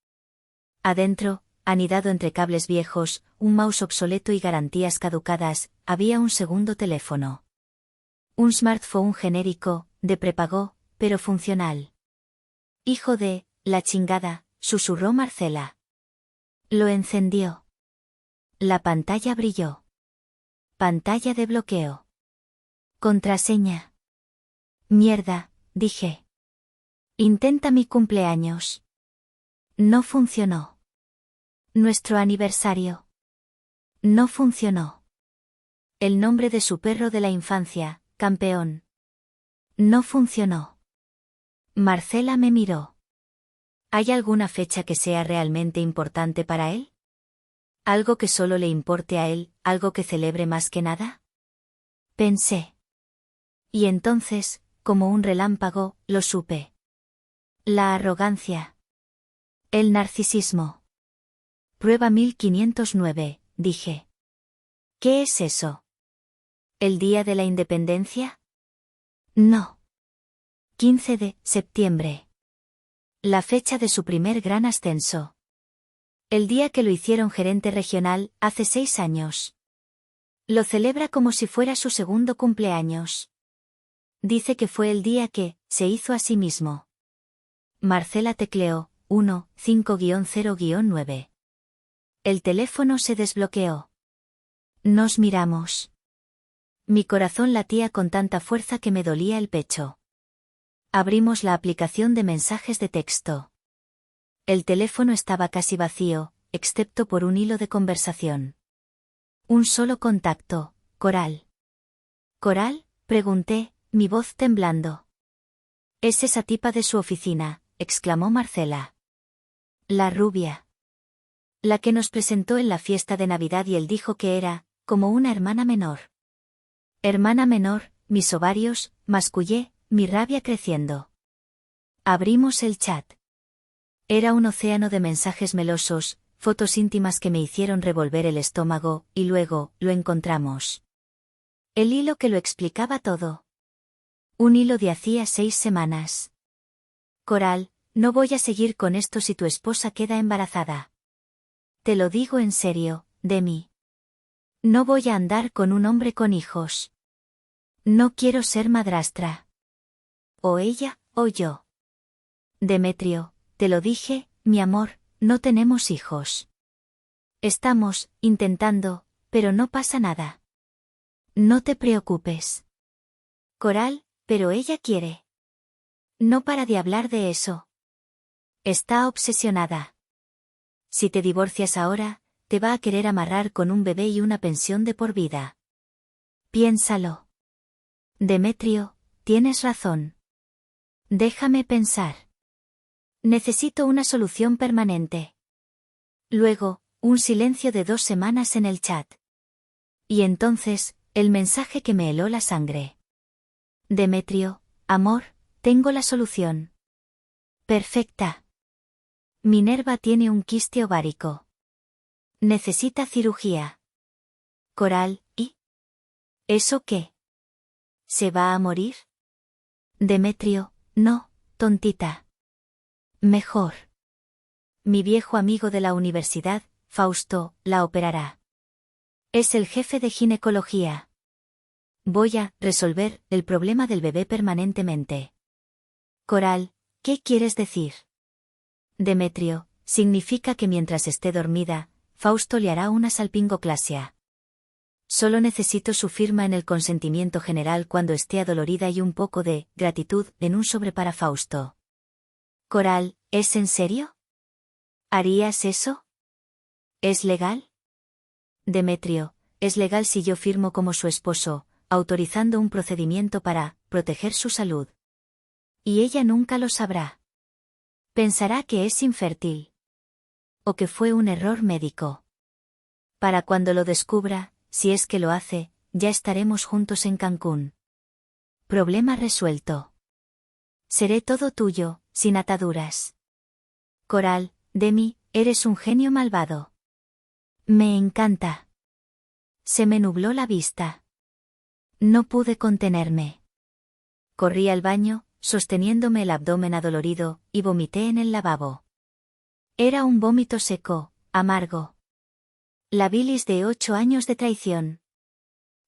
Adentro, anidado entre cables viejos, un mouse obsoleto y garantías caducadas, había un segundo teléfono. Un smartphone genérico, de prepago, pero funcional. Hijo de, la chingada, susurró Marcela. Lo encendió. La pantalla brilló. Pantalla de bloqueo. Contraseña. Mierda, dije. Intenta mi cumpleaños. No funcionó. Nuestro aniversario. No funcionó. El nombre de su perro de la infancia, Campeón. No funcionó. Marcela me miró. ¿Hay alguna fecha que sea realmente importante para él? ¿Algo que solo le importe a él, algo que celebre más que nada? Pensé. Y entonces, como un relámpago, lo supe. La arrogancia. El narcisismo. Prueba 1509, dije. ¿Qué es eso? ¿El día de la independencia? No. 15 de septiembre. La fecha de su primer gran ascenso. El día que lo hicieron gerente regional, hace 6 años. Lo celebra como si fuera su segundo cumpleaños. Dice que fue el día que se hizo a sí mismo. Marcela tecleó, 5-0-9. El teléfono se desbloqueó. Nos miramos. Mi corazón latía con tanta fuerza que me dolía el pecho. Abrimos la aplicación de mensajes de texto. El teléfono estaba casi vacío, excepto por un hilo de conversación. Un solo contacto, Coral. ¿Coral?, pregunté, mi voz temblando. Es esa tipa de su oficina, exclamó Marcela. La rubia. La que nos presentó en la fiesta de Navidad y él dijo que era, como una hermana menor. Hermana menor, mis ovarios, mascullé, mi rabia creciendo. Abrimos el chat. Era un océano de mensajes melosos, fotos íntimas que me hicieron revolver el estómago, y luego, lo encontramos. El hilo que lo explicaba todo. Un hilo de hacía 6 semanas. Coral, no voy a seguir con esto si tu esposa queda embarazada. Te lo digo en serio, Demi. No voy a andar con un hombre con hijos. No quiero ser madrastra. O ella, o yo. Demetrio, te lo dije, mi amor, no tenemos hijos. Estamos, intentando, pero no pasa nada. No te preocupes. Coral, pero ella quiere. No para de hablar de eso. Está obsesionada. Si te divorcias ahora, te va a querer amarrar con un bebé y una pensión de por vida. Piénsalo. Demetrio, tienes razón. Déjame pensar. Necesito una solución permanente. Luego, un silencio de 2 semanas en el chat. Y entonces, el mensaje que me heló la sangre. Demetrio, amor, tengo la solución. Perfecta. Minerva tiene un quiste ovárico. Necesita cirugía. Coral, ¿y? ¿Eso qué? ¿Se va a morir? Demetrio, no, tontita. Mejor. Mi viejo amigo de la universidad, Fausto, la operará. Es el jefe de ginecología. Voy a resolver el problema del bebé permanentemente. Coral, ¿qué quieres decir? Demetrio, significa que mientras esté dormida, Fausto le hará una salpingoclasia. Solo necesito su firma en el consentimiento general cuando esté adolorida y un poco de gratitud en un sobre para Fausto. Coral, ¿es en serio? ¿Harías eso? ¿Es legal? Demetrio, es legal si yo firmo como su esposo, autorizando un procedimiento para proteger su salud. Y ella nunca lo sabrá. Pensará que es infértil. O que fue un error médico. Para cuando lo descubra, si es que lo hace, ya estaremos juntos en Cancún. Problema resuelto. Seré todo tuyo, sin ataduras. Coral, Demi, eres un genio malvado. Me encanta. Se me nubló la vista. No pude contenerme. Corrí al baño, sosteniéndome el abdomen adolorido, y vomité en el lavabo. Era un vómito seco, amargo. La bilis de 8 años de traición.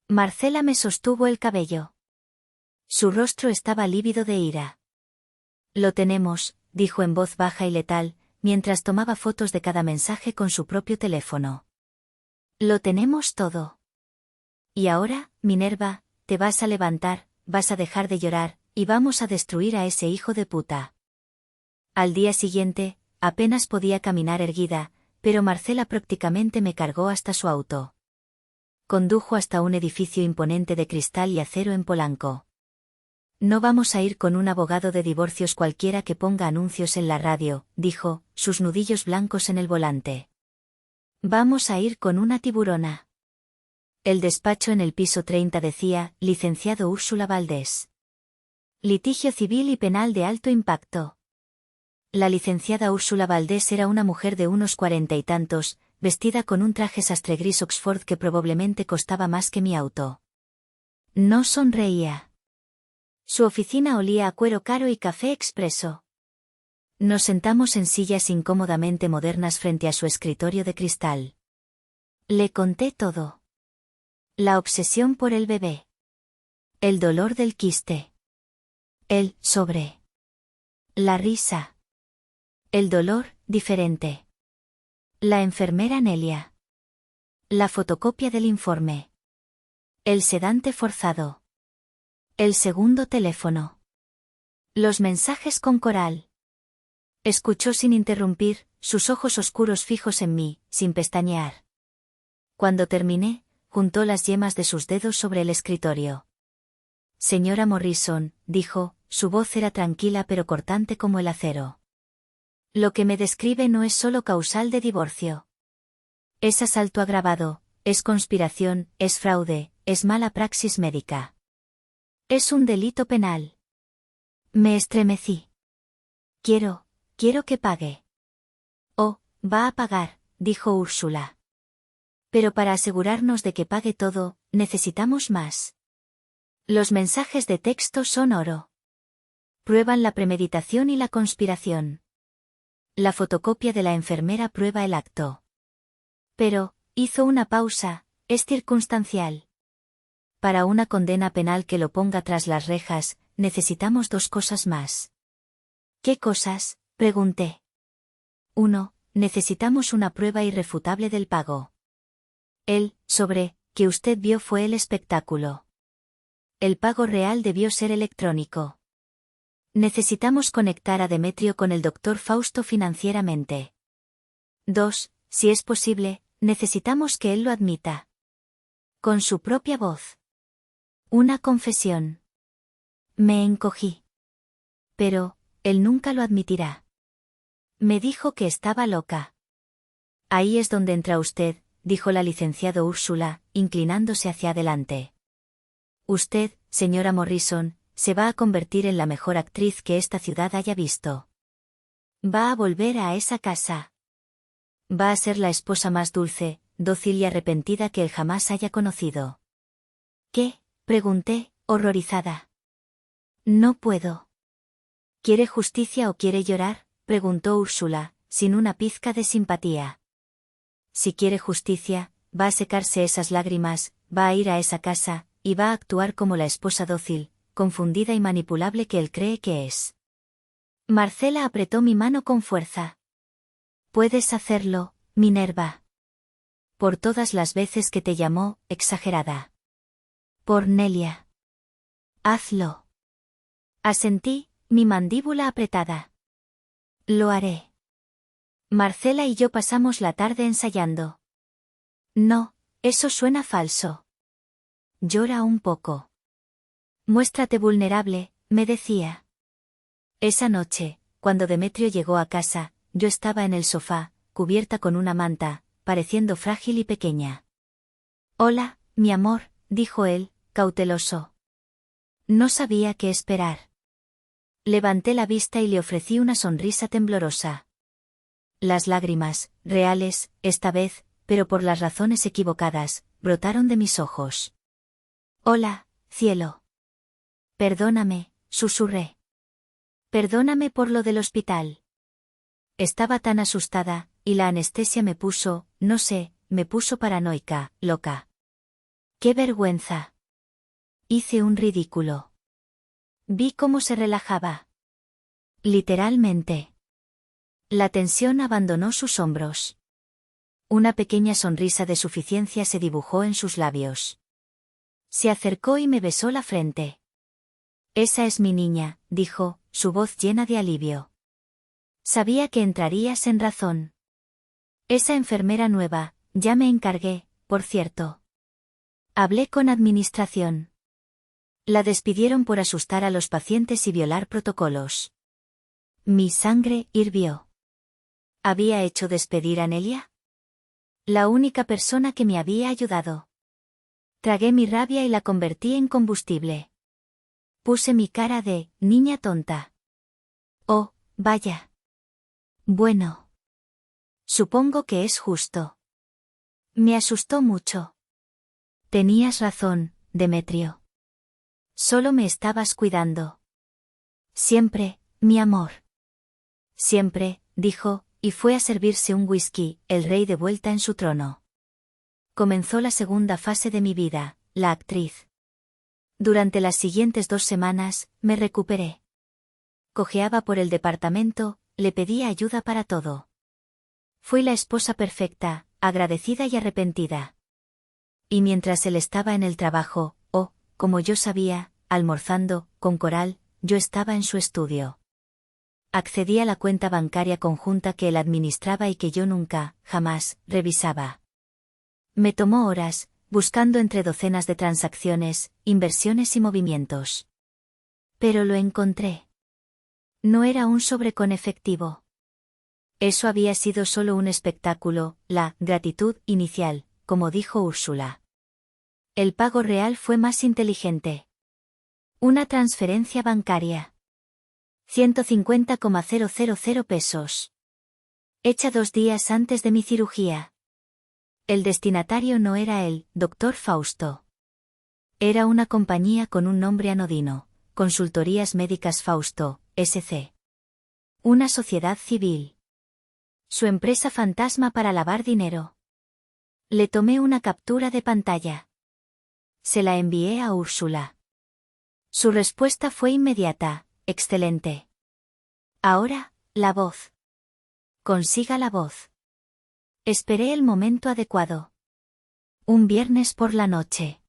Marcela me sostuvo el cabello. Su rostro estaba lívido de ira. Lo tenemos, dijo en voz baja y letal, mientras tomaba fotos de cada mensaje con su propio teléfono. Lo tenemos todo. Y ahora, Minerva, te vas a levantar, vas a dejar de llorar, y vamos a destruir a ese hijo de puta. Al día siguiente, apenas podía caminar erguida, pero Marcela prácticamente me cargó hasta su auto. Condujo hasta un edificio imponente de cristal y acero en Polanco. No vamos a ir con un abogado de divorcios cualquiera que ponga anuncios en la radio, dijo, sus nudillos blancos en el volante. Vamos a ir con una tiburona. El despacho en el piso 30 decía, licenciado Úrsula Valdés. Litigio civil y penal de alto impacto. La licenciada Úrsula Valdés era una mujer de unos 40 y tantos, vestida con un traje sastre gris Oxford que probablemente costaba más que mi auto. No sonreía. Su oficina olía a cuero caro y café expreso. Nos sentamos en sillas incómodamente modernas frente a su escritorio de cristal. Le conté todo. La obsesión por el bebé. El dolor del quiste. El sobre. La risa. El dolor, diferente. La enfermera Nelia. La fotocopia del informe. El sedante forzado. El segundo teléfono. Los mensajes con Coral. Escuchó sin interrumpir, sus ojos oscuros fijos en mí, sin pestañear. Cuando terminé, juntó las yemas de sus dedos sobre el escritorio. Señora Morrison, dijo, su voz era tranquila pero cortante como el acero. Lo que me describe no es solo causal de divorcio. Es asalto agravado, es conspiración, es fraude, es mala praxis médica. Es un delito penal. Me estremecí. Quiero que pague. Oh, va a pagar, dijo Úrsula. Pero para asegurarnos de que pague todo, necesitamos más. Los mensajes de texto son oro. Prueban la premeditación y la conspiración. La fotocopia de la enfermera prueba el acto. Pero, hizo una pausa, es circunstancial. Para una condena penal que lo ponga tras las rejas, necesitamos 2 cosas más. ¿Qué cosas?, pregunté. 1. Necesitamos una prueba irrefutable del pago. El sobre que usted vio fue el espectáculo. El pago real debió ser electrónico. Necesitamos conectar a Demetrio con el doctor Fausto financieramente. 2. Si es posible, necesitamos que él lo admita. Con su propia voz. Una confesión. Me encogí. Pero, él nunca lo admitirá. Me dijo que estaba loca. Ahí es donde entra usted, dijo la licenciada Úrsula, inclinándose hacia adelante. Usted, señora Morrison, se va a convertir en la mejor actriz que esta ciudad haya visto. Va a volver a esa casa. Va a ser la esposa más dulce, dócil y arrepentida que él jamás haya conocido. ¿Qué?, pregunté, horrorizada. No puedo. ¿Quiere justicia o quiere llorar?, preguntó Úrsula, sin una pizca de simpatía. Si quiere justicia, va a secarse esas lágrimas, va a ir a esa casa, y va a actuar como la esposa dócil, confundida y manipulable que él cree que es. Marcela apretó mi mano con fuerza. Puedes hacerlo, Minerva. Por todas las veces que te llamó, exagerada. Por Nelia. Hazlo. Asentí, mi mandíbula apretada. Lo haré. Marcela y yo pasamos la tarde ensayando. No, eso suena falso. Llora un poco. Muéstrate vulnerable, me decía. Esa noche, cuando Demetrio llegó a casa, yo estaba en el sofá, cubierta con una manta, pareciendo frágil y pequeña. Hola, mi amor, dijo él, cauteloso. No sabía qué esperar. Levanté la vista y le ofrecí una sonrisa temblorosa. Las lágrimas, reales, esta vez, pero por las razones equivocadas, brotaron de mis ojos. Hola, cielo. Perdóname, susurré. Perdóname por lo del hospital. Estaba tan asustada, y la anestesia me puso, no sé, me puso paranoica, loca. ¡Qué vergüenza! Hice un ridículo. Vi cómo se relajaba. Literalmente. La tensión abandonó sus hombros. Una pequeña sonrisa de suficiencia se dibujó en sus labios. Se acercó y me besó la frente. Esa es mi niña, dijo, su voz llena de alivio. Sabía que entrarías en razón. Esa enfermera nueva, ya me encargué, por cierto. Hablé con administración. La despidieron por asustar a los pacientes y violar protocolos. Mi sangre hirvió. ¿Había hecho despedir a Nelia? La única persona que me había ayudado. Tragué mi rabia y la convertí en combustible. Puse mi cara de niña tonta. Oh, vaya. Bueno. Supongo que es justo. Me asustó mucho. Tenías razón, Demetrio. Solo me estabas cuidando. Siempre, mi amor. Siempre, dijo, y fue a servirse un whisky, el rey de vuelta en su trono. Comenzó la segunda fase de mi vida, la actriz. Durante las siguientes 2 semanas, me recuperé. Cojeaba por el departamento, le pedía ayuda para todo. Fui la esposa perfecta, agradecida y arrepentida. Y mientras él estaba en el trabajo, como yo sabía, almorzando, con Coral, yo estaba en su estudio. Accedí a la cuenta bancaria conjunta que él administraba y que yo nunca, jamás, revisaba. Me tomó horas, buscando entre docenas de transacciones, inversiones y movimientos. Pero lo encontré. No era un sobre con efectivo. Eso había sido solo un espectáculo, la gratitud inicial, como dijo Úrsula. El pago real fue más inteligente. Una transferencia bancaria. 150,000 pesos. Hecha 2 días antes de mi cirugía. El destinatario no era el doctor Fausto. Era una compañía con un nombre anodino, Consultorías Médicas Fausto, S.C. Una sociedad civil. Su empresa fantasma para lavar dinero. Le tomé una captura de pantalla. Se la envié a Úrsula. Su respuesta fue inmediata: excelente. Ahora, la voz. Consiga la voz. Esperé el momento adecuado. Un viernes por la noche.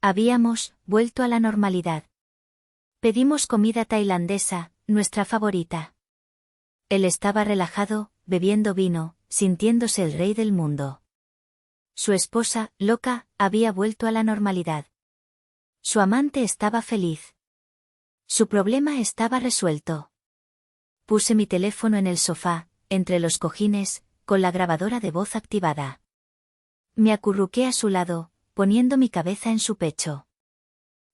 Habíamos vuelto a la normalidad. Pedimos comida tailandesa, nuestra favorita. Él estaba relajado, bebiendo vino, sintiéndose el rey del mundo. Su esposa, loca, había vuelto a la normalidad. Su amante estaba feliz. Su problema estaba resuelto. Puse mi teléfono en el sofá, entre los cojines, con la grabadora de voz activada. Me acurruqué a su lado, poniendo mi cabeza en su pecho.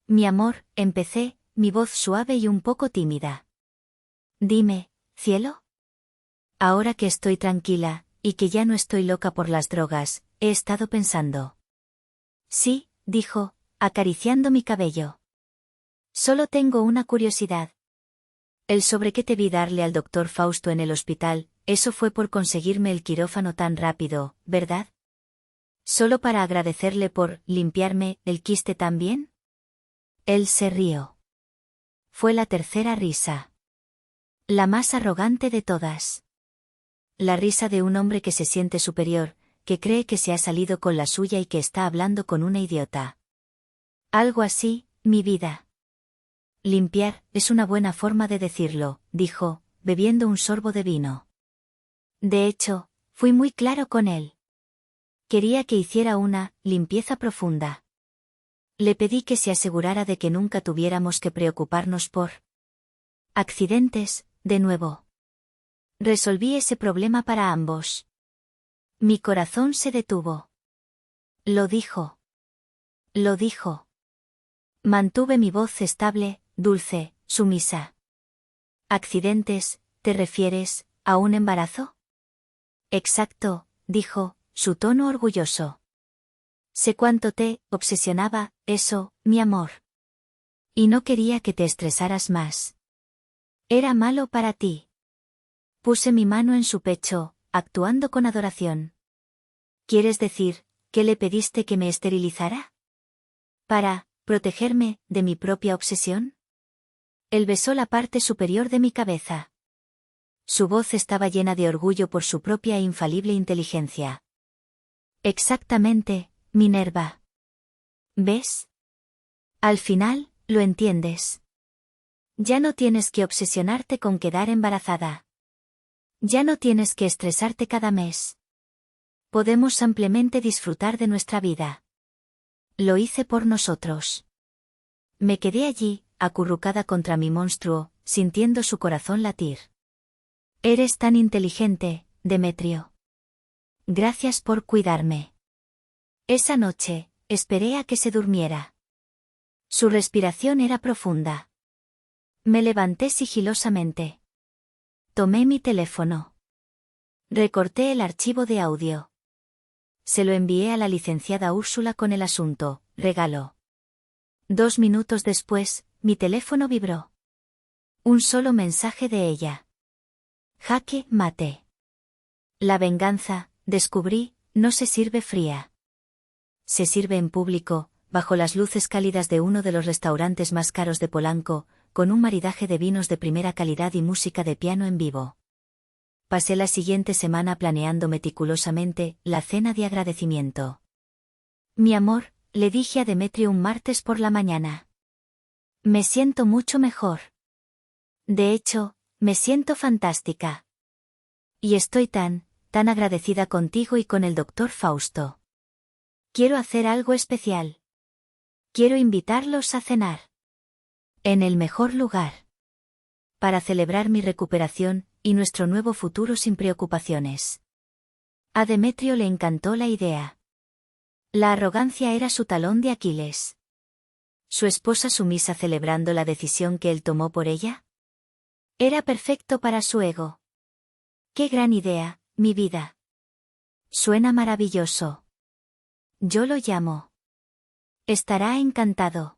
Mi amor, empecé, mi voz suave y un poco tímida. Dime, cielo. Ahora que estoy tranquila, y que ya no estoy loca por las drogas, he estado pensando. Sí, dijo, acariciando mi cabello. Solo tengo una curiosidad. El sobre que te vi darle al doctor Fausto en el hospital, eso fue por conseguirme el quirófano tan rápido, ¿verdad? ¿Solo para agradecerle por limpiarme el quiste tan bien? Él se rió. Fue la tercera risa. La más arrogante de todas. La risa de un hombre que se siente superior, que cree que se ha salido con la suya y que está hablando con una idiota. Algo así, mi vida. Limpiar es una buena forma de decirlo, dijo, bebiendo un sorbo de vino. De hecho, fui muy claro con él. Quería que hiciera una limpieza profunda. Le pedí que se asegurara de que nunca tuviéramos que preocuparnos por accidentes, de nuevo. Resolví ese problema para ambos. Mi corazón se detuvo. Lo dijo. Lo dijo. Mantuve mi voz estable, dulce, sumisa. ¿Accidentes, te refieres, a un embarazo? Exacto, dijo, su tono orgulloso. Sé cuánto te obsesionaba eso, mi amor. Y no quería que te estresaras más. Era malo para ti. Puse mi mano en su pecho, actuando con adoración. ¿Quieres decir, que le pediste que me esterilizara? ¿Para protegerme de mi propia obsesión? Él besó la parte superior de mi cabeza. Su voz estaba llena de orgullo por su propia e infalible inteligencia. Exactamente, Minerva. ¿Ves? Al final, lo entiendes. Ya no tienes que obsesionarte con quedar embarazada. Ya no tienes que estresarte cada mes. Podemos ampliamente disfrutar de nuestra vida. Lo hice por nosotros. Me quedé allí, acurrucada contra mi monstruo, sintiendo su corazón latir. Eres tan inteligente, Demetrio. Gracias por cuidarme. Esa noche, esperé a que se durmiera. Su respiración era profunda. Me levanté sigilosamente. Tomé mi teléfono. Recorté el archivo de audio. Se lo envié a la licenciada Úrsula con el asunto, regalo. 2 minutos después, mi teléfono vibró. Un solo mensaje de ella. Jaque mate. La venganza, descubrí, no se sirve fría. Se sirve en público, bajo las luces cálidas de uno de los restaurantes más caros de Polanco, con un maridaje de vinos de primera calidad y música de piano en vivo. Pasé la siguiente semana planeando meticulosamente la cena de agradecimiento. Mi amor, le dije a Demetrio un martes por la mañana. Me siento mucho mejor. De hecho, me siento fantástica. Y estoy tan agradecida contigo y con el doctor Fausto. Quiero hacer algo especial. Quiero invitarlos a cenar. En el mejor lugar. Para celebrar mi recuperación, y nuestro nuevo futuro sin preocupaciones. A Demetrio le encantó la idea. La arrogancia era su talón de Aquiles. ¿Su esposa sumisa celebrando la decisión que él tomó por ella? Era perfecto para su ego. ¡Qué gran idea, mi vida! Suena maravilloso. Yo lo llamo. Estará encantado.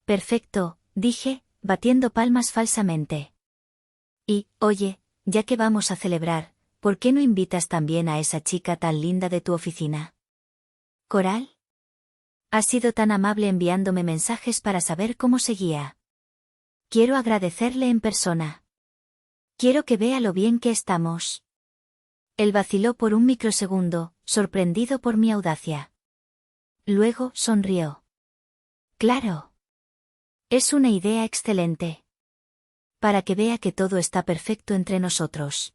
Perfecto, dije, batiendo palmas falsamente. Y, oye, ya que vamos a celebrar, ¿por qué no invitas también a esa chica tan linda de tu oficina? ¿Coral? Has sido tan amable enviándome mensajes para saber cómo seguía. Quiero agradecerle en persona. Quiero que vea lo bien que estamos. Él vaciló por un microsegundo, sorprendido por mi audacia. Luego sonrió. Claro. Es una idea excelente. Para que vea que todo está perfecto entre nosotros.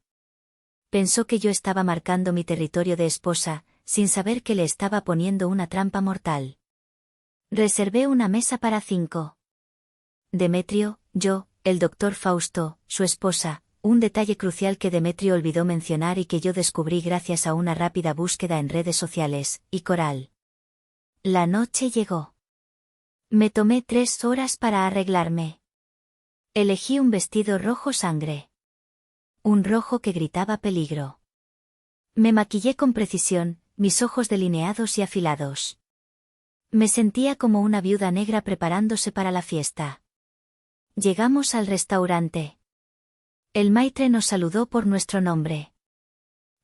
Pensó que yo estaba marcando mi territorio de esposa, sin saber que le estaba poniendo una trampa mortal. Reservé una mesa para 5. Demetrio, yo, el doctor Fausto, su esposa, un detalle crucial que Demetrio olvidó mencionar y que yo descubrí gracias a una rápida búsqueda en redes sociales, y Coral. La noche llegó. Me tomé 3 horas para arreglarme. Elegí un vestido rojo sangre. Un rojo que gritaba peligro. Me maquillé con precisión, mis ojos delineados y afilados. Me sentía como una viuda negra preparándose para la fiesta. Llegamos al restaurante. El maitre nos saludó por nuestro nombre.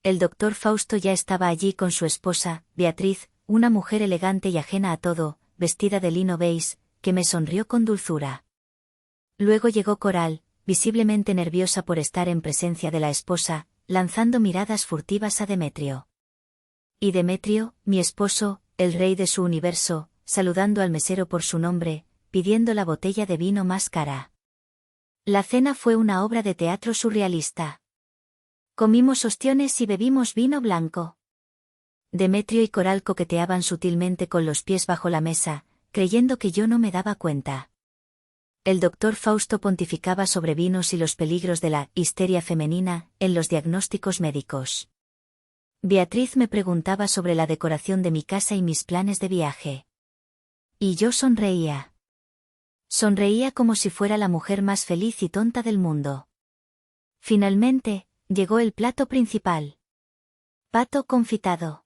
El doctor Fausto ya estaba allí con su esposa, Beatriz, una mujer elegante y ajena a todo, vestida de lino beige, que me sonrió con dulzura. Luego llegó Coral, visiblemente nerviosa por estar en presencia de la esposa, lanzando miradas furtivas a Demetrio. Y Demetrio, mi esposo, el rey de su universo, saludando al mesero por su nombre, pidiendo la botella de vino más cara. La cena fue una obra de teatro surrealista. Comimos ostiones y bebimos vino blanco. Demetrio y Coral coqueteaban sutilmente con los pies bajo la mesa, creyendo que yo no me daba cuenta. El doctor Fausto pontificaba sobre vinos y los peligros de la histeria femenina en los diagnósticos médicos. Beatriz me preguntaba sobre la decoración de mi casa y mis planes de viaje. Y yo sonreía. Sonreía como si fuera la mujer más feliz y tonta del mundo. Finalmente, llegó el plato principal. Pato confitado.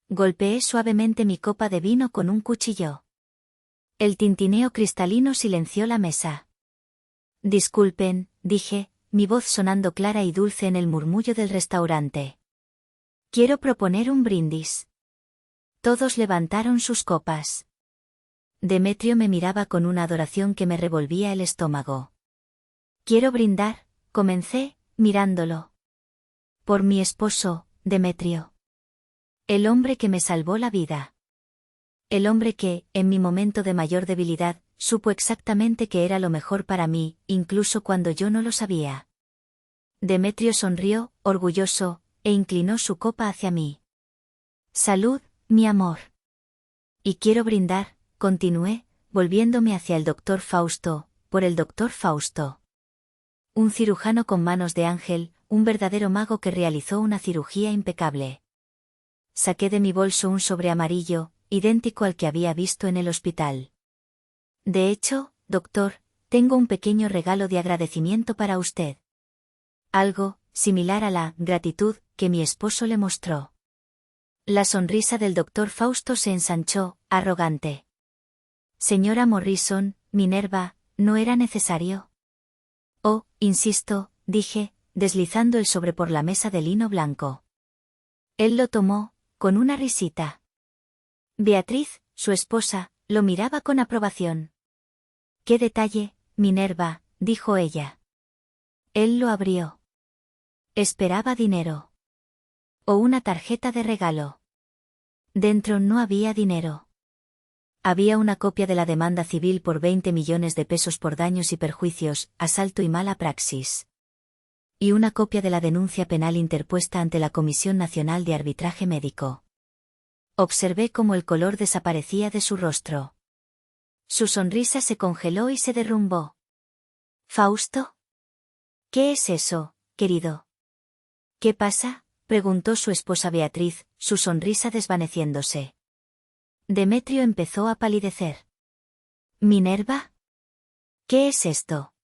Golpeé suavemente mi copa de vino con un cuchillo. El tintineo cristalino silenció la mesa. Disculpen, dije, mi voz sonando clara y dulce en el murmullo del restaurante. Quiero proponer un brindis. Todos levantaron sus copas. Demetrio me miraba con una adoración que me revolvía el estómago. Quiero brindar, comencé, mirándolo. Por mi esposo, Demetrio. El hombre que me salvó la vida. El hombre que, en mi momento de mayor debilidad, supo exactamente que era lo mejor para mí, incluso cuando yo no lo sabía. Demetrio sonrió, orgulloso, e inclinó su copa hacia mí. Salud, mi amor. Y quiero brindar, continué, volviéndome hacia el doctor Fausto, por el doctor Fausto. Un cirujano con manos de ángel, un verdadero mago que realizó una cirugía impecable. Saqué de mi bolso un sobre amarillo, idéntico al que había visto en el hospital. De hecho, doctor, tengo un pequeño regalo de agradecimiento para usted. Algo, similar a la gratitud que mi esposo le mostró. La sonrisa del doctor Fausto se ensanchó, arrogante. Señora Morrison, Minerva, ¿no era necesario? Oh, insisto, dije, deslizando el sobre por la mesa de lino blanco. Él lo tomó, con una risita. Beatriz, su esposa, lo miraba con aprobación. «¡Qué detalle, Minerva!», dijo ella. Él lo abrió. Esperaba dinero. O una tarjeta de regalo. Dentro no había dinero. Había una copia de la demanda civil por 20 millones de pesos por daños y perjuicios, asalto y mala praxis. Y una copia de la denuncia penal interpuesta ante la Comisión Nacional de Arbitraje Médico. Observé cómo el color desaparecía de su rostro. Su sonrisa se congeló y se derrumbó. ¿Fausto? ¿Qué es eso, querido? ¿Qué pasa?, preguntó su esposa Beatriz, su sonrisa desvaneciéndose. Demetrio empezó a palidecer. ¿Minerva? ¿Qué es esto?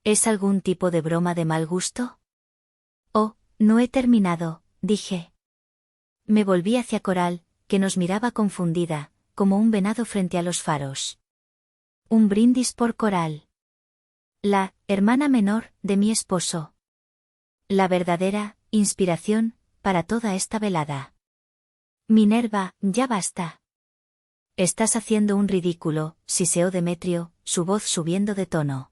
¿Es algún tipo de broma de mal gusto? No he terminado, dije. Me volví hacia Coral, que nos miraba confundida, como un venado frente a los faros. Un brindis por Coral. La hermana menor de mi esposo. La verdadera inspiración para toda esta velada. Minerva, ya basta. Estás haciendo un ridículo, siseó Demetrio, su voz subiendo de tono.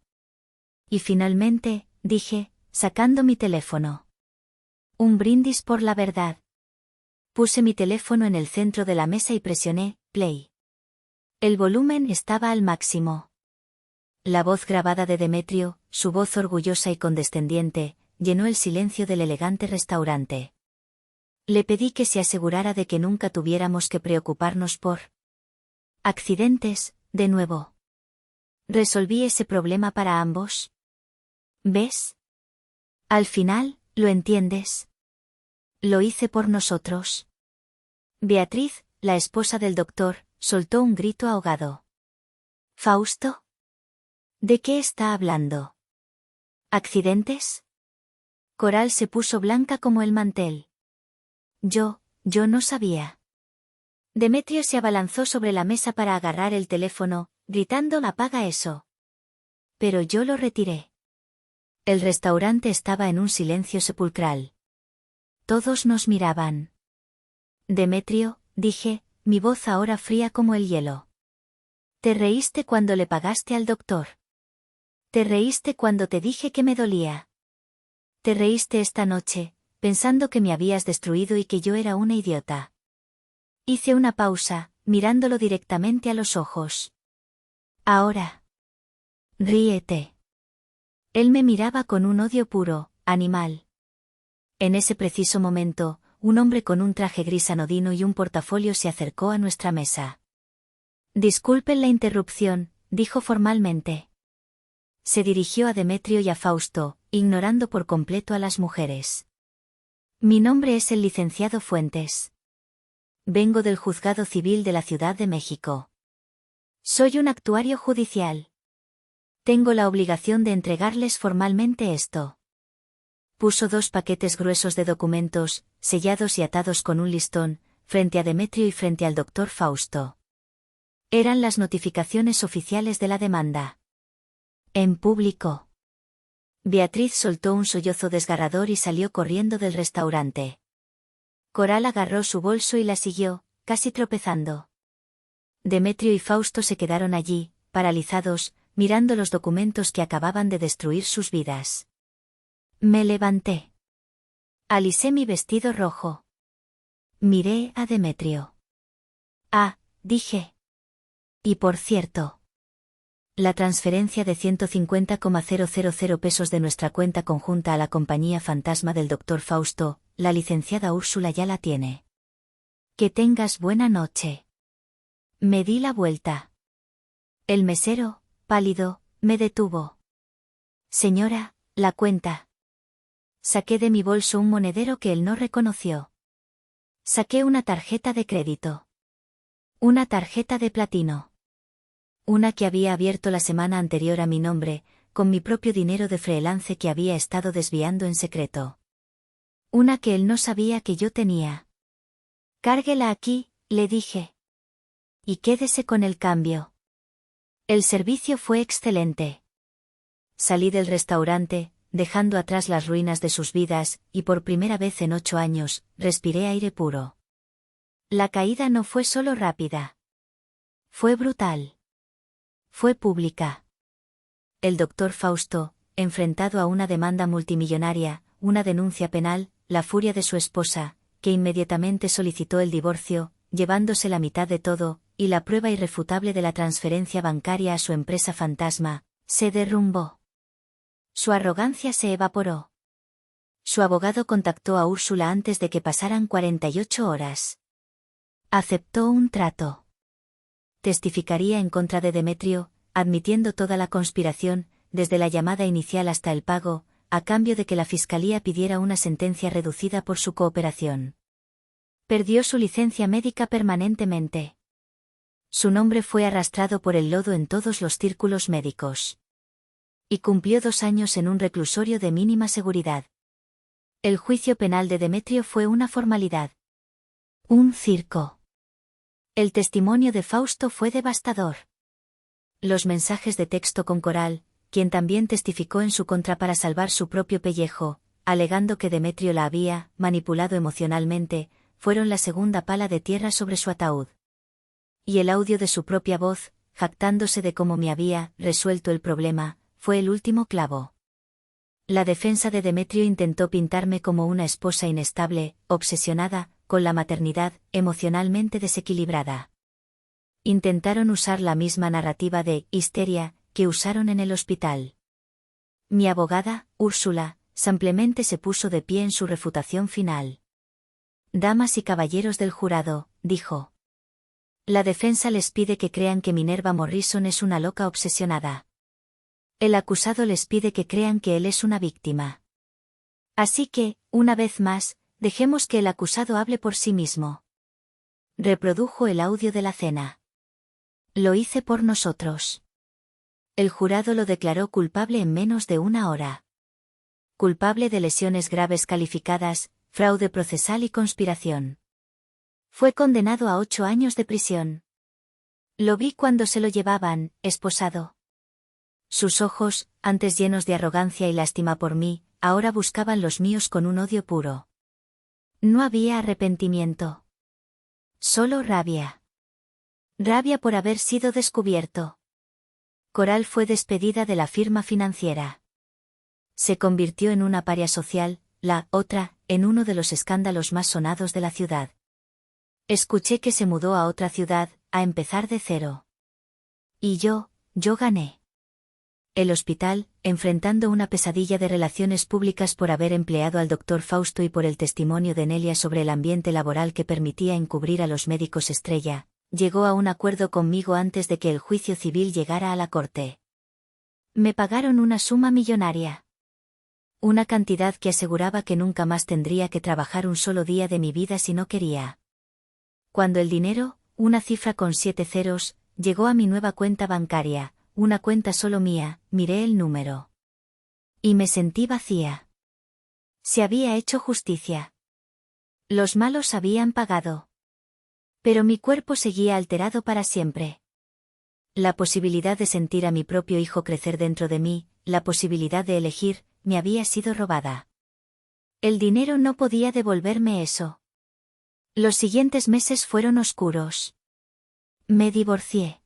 Y finalmente, dije, sacando mi teléfono. Un brindis por la verdad. Puse mi teléfono en el centro de la mesa y presioné play. El volumen estaba al máximo. La voz grabada de Demetrio, su voz orgullosa y condescendiente, llenó el silencio del elegante restaurante. Le pedí que se asegurara de que nunca tuviéramos que preocuparnos por accidentes, de nuevo. ¿Resolví ese problema para ambos? ¿Ves? Al final, ¿lo entiendes? Lo hice por nosotros. Beatriz, la esposa del doctor, soltó un grito ahogado. ¿Fausto? ¿De qué está hablando? ¿Accidentes? Coral se puso blanca como el mantel. Yo no sabía. Demetrio se abalanzó sobre la mesa para agarrar el teléfono, gritando «apaga eso». Pero yo lo retiré. El restaurante estaba en un silencio sepulcral. Todos nos miraban. Demetrio, dije, mi voz ahora fría como el hielo. ¿Te reíste cuando le pagaste al doctor? ¿Te reíste cuando te dije que me dolía? ¿Te reíste esta noche, pensando que me habías destruido y que yo era una idiota? Hice una pausa, mirándolo directamente a los ojos. Ahora. Ríete. Él me miraba con un odio puro, animal. En ese preciso momento, un hombre con un traje gris anodino y un portafolio se acercó a nuestra mesa. Disculpen la interrupción, dijo formalmente. Se dirigió a Demetrio y a Fausto, ignorando por completo a las mujeres. Mi nombre es el licenciado Fuentes. Vengo del Juzgado Civil de la Ciudad de México. Soy un actuario judicial. Tengo la obligación de entregarles formalmente esto. Puso 2 paquetes gruesos de documentos, sellados y atados con un listón, frente a Demetrio y frente al doctor Fausto. Eran las notificaciones oficiales de la demanda. En público. Beatriz soltó un sollozo desgarrador y salió corriendo del restaurante. Coral agarró su bolso y la siguió, casi tropezando. Demetrio y Fausto se quedaron allí, paralizados, mirando los documentos que acababan de destruir sus vidas. Me levanté. Alisé mi vestido rojo. Miré a Demetrio. Ah, dije. Y por cierto. La transferencia de 150,000 pesos de nuestra cuenta conjunta a la compañía fantasma del doctor Fausto, la licenciada Úrsula ya la tiene. Que tengas buena noche. Me di la vuelta. El mesero, pálido, me detuvo. Señora, la cuenta. Saqué de mi bolso un monedero que él no reconoció. Saqué una tarjeta de crédito. Una tarjeta de platino. Una que había abierto la semana anterior a mi nombre, con mi propio dinero de freelance que había estado desviando en secreto. Una que él no sabía que yo tenía. Cárguela aquí, le dije. Y quédese con el cambio. El servicio fue excelente. Salí del restaurante, dejando atrás las ruinas de sus vidas, y por primera vez en 8 años, respiré aire puro. La caída no fue solo rápida. Fue brutal. Fue pública. El doctor Fausto, enfrentado a una demanda multimillonaria, una denuncia penal, la furia de su esposa, que inmediatamente solicitó el divorcio, llevándose la mitad de todo, y la prueba irrefutable de la transferencia bancaria a su empresa fantasma, se derrumbó. Su arrogancia se evaporó. Su abogado contactó a Úrsula antes de que pasaran 48 horas. Aceptó un trato. Testificaría en contra de Demetrio, admitiendo toda la conspiración, desde la llamada inicial hasta el pago, a cambio de que la fiscalía pidiera una sentencia reducida por su cooperación. Perdió su licencia médica permanentemente. Su nombre fue arrastrado por el lodo en todos los círculos médicos. Y cumplió 2 años en un reclusorio de mínima seguridad. El juicio penal de Demetrio fue una formalidad. Un circo. El testimonio de Fausto fue devastador. Los mensajes de texto con Coral, quien también testificó en su contra para salvar su propio pellejo, alegando que Demetrio la había manipulado emocionalmente, fueron la segunda pala de tierra sobre su ataúd. Y el audio de su propia voz, jactándose de cómo me había resuelto el problema, fue el último clavo. La defensa de Demetrio intentó pintarme como una esposa inestable, obsesionada, con la maternidad, emocionalmente desequilibrada. Intentaron usar la misma narrativa de histeria que usaron en el hospital. Mi abogada, Úrsula, simplemente se puso de pie en su refutación final. Damas y caballeros del jurado, dijo. La defensa les pide que crean que Minerva Morrison es una loca obsesionada. El acusado les pide que crean que él es una víctima. Así que, una vez más, dejemos que el acusado hable por sí mismo. Reprodujo el audio de la cena. Lo hice por nosotros. El jurado lo declaró culpable en menos de una hora. Culpable de lesiones graves calificadas, fraude procesal y conspiración. Fue condenado a 8 años de prisión. Lo vi cuando se lo llevaban, esposado. Sus ojos, antes llenos de arrogancia y lástima por mí, ahora buscaban los míos con un odio puro. No había arrepentimiento. Solo rabia. Rabia por haber sido descubierto. Coral fue despedida de la firma financiera. Se convirtió en una paria social, la otra, en uno de los escándalos más sonados de la ciudad. Escuché que se mudó a otra ciudad, a empezar de cero. Y yo gané. El hospital, enfrentando una pesadilla de relaciones públicas por haber empleado al doctor Fausto y por el testimonio de Nelia sobre el ambiente laboral que permitía encubrir a los médicos estrella, llegó a un acuerdo conmigo antes de que el juicio civil llegara a la corte. Me pagaron una suma millonaria. Una cantidad que aseguraba que nunca más tendría que trabajar un solo día de mi vida si no quería. Cuando el dinero, una cifra con 7 ceros, llegó a mi nueva cuenta bancaria, una cuenta solo mía, miré el número. Y me sentí vacía. Se había hecho justicia. Los malos habían pagado. Pero mi cuerpo seguía alterado para siempre. La posibilidad de sentir a mi propio hijo crecer dentro de mí, la posibilidad de elegir, me había sido robada. El dinero no podía devolverme eso. Los siguientes meses fueron oscuros. Me divorcié.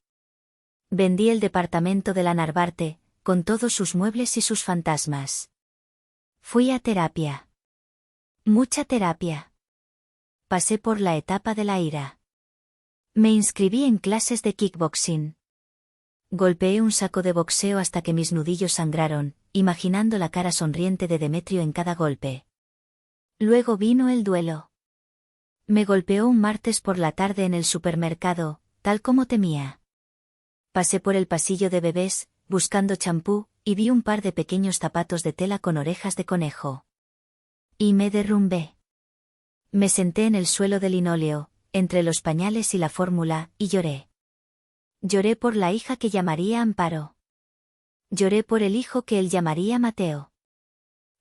Vendí el departamento de la Narvarte, con todos sus muebles y sus fantasmas. Fui a terapia. Mucha terapia. Pasé por la etapa de la ira. Me inscribí en clases de kickboxing. Golpeé un saco de boxeo hasta que mis nudillos sangraron, imaginando la cara sonriente de Demetrio en cada golpe. Luego vino el duelo. Me golpeó un martes por la tarde en el supermercado, tal como temía. Pasé por el pasillo de bebés, buscando champú, y vi un par de pequeños zapatos de tela con orejas de conejo. Y me derrumbé. Me senté en el suelo de linóleo, entre los pañales y la fórmula, y lloré. Lloré por la hija que llamaría Amparo. Lloré por el hijo que él llamaría Mateo.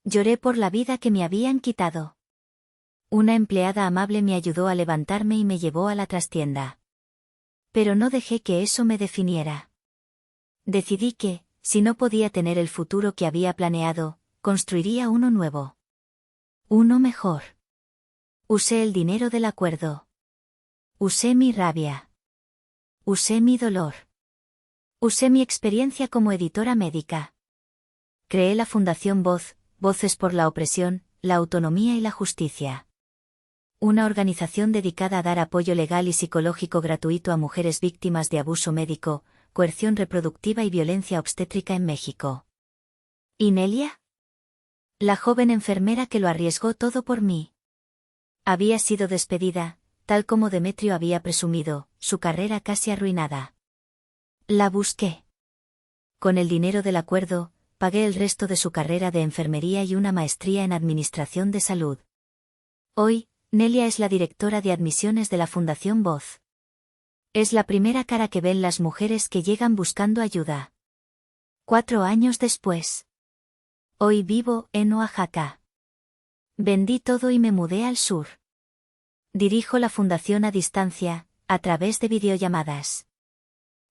Lloré por la vida que me habían quitado. Una empleada amable me ayudó a levantarme y me llevó a la trastienda. Pero no dejé que eso me definiera. Decidí que, si no podía tener el futuro que había planeado, construiría uno nuevo. Uno mejor. Usé el dinero del acuerdo. Usé mi rabia. Usé mi dolor. Usé mi experiencia como editora médica. Creé la Fundación Voz, Voces por la Opresión, la Autonomía y la Justicia. Una organización dedicada a dar apoyo legal y psicológico gratuito a mujeres víctimas de abuso médico, coerción reproductiva y violencia obstétrica en México. ¿Y Nelia? La joven enfermera que lo arriesgó todo por mí. Había sido despedida, tal como Demetrio había presumido, su carrera casi arruinada. La busqué. Con el dinero del acuerdo, pagué el resto de su carrera de enfermería y una maestría en administración de salud. Hoy, Nelia es la directora de admisiones de la Fundación Voz. Es la primera cara que ven las mujeres que llegan buscando ayuda. 4 años después. Hoy vivo en Oaxaca. Vendí todo y me mudé al sur. Dirijo la fundación a distancia, a través de videollamadas.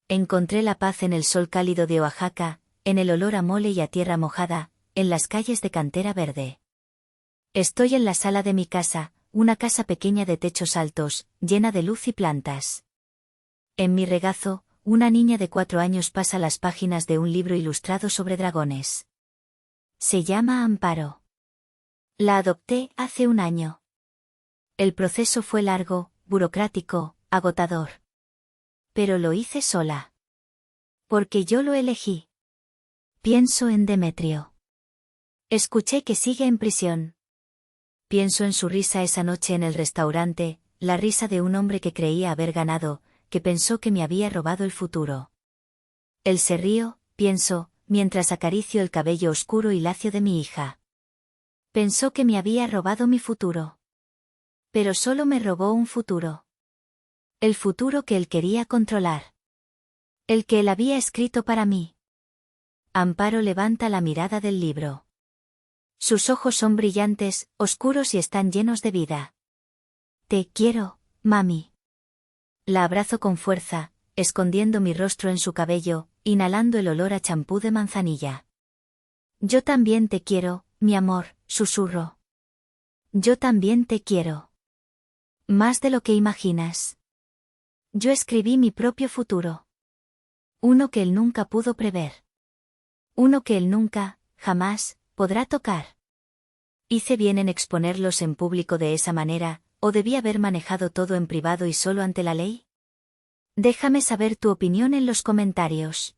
Encontré la paz en el sol cálido de Oaxaca, en el olor a mole y a tierra mojada, en las calles de cantera verde. Estoy en la sala de mi casa, una casa pequeña de techos altos, llena de luz y plantas. En mi regazo, una niña de 4 años pasa las páginas de un libro ilustrado sobre dragones. Se llama Amparo. La adopté hace un año. El proceso fue largo, burocrático, agotador. Pero lo hice sola. Porque yo lo elegí. Pienso en Demetrio. Escuché que sigue en prisión. Pienso en su risa esa noche en el restaurante, la risa de un hombre que creía haber ganado, que pensó que me había robado el futuro. Él se rió, pienso, mientras acaricio el cabello oscuro y lacio de mi hija. Pensó que me había robado mi futuro. Pero solo me robó un futuro. El futuro que él quería controlar. El que él había escrito para mí. Amparo levanta la mirada del libro. Sus ojos son brillantes, oscuros y están llenos de vida. Te quiero, mami. La abrazo con fuerza, escondiendo mi rostro en su cabello, inhalando el olor a champú de manzanilla. Yo también te quiero, mi amor, susurro. Yo también te quiero. Más de lo que imaginas. Yo escribí mi propio futuro. Uno que él nunca pudo prever. Uno que él nunca, jamás, podrá tocar. ¿Hice bien en exponerlos en público de esa manera, o debí haber manejado todo en privado y solo ante la ley? Déjame saber tu opinión en los comentarios.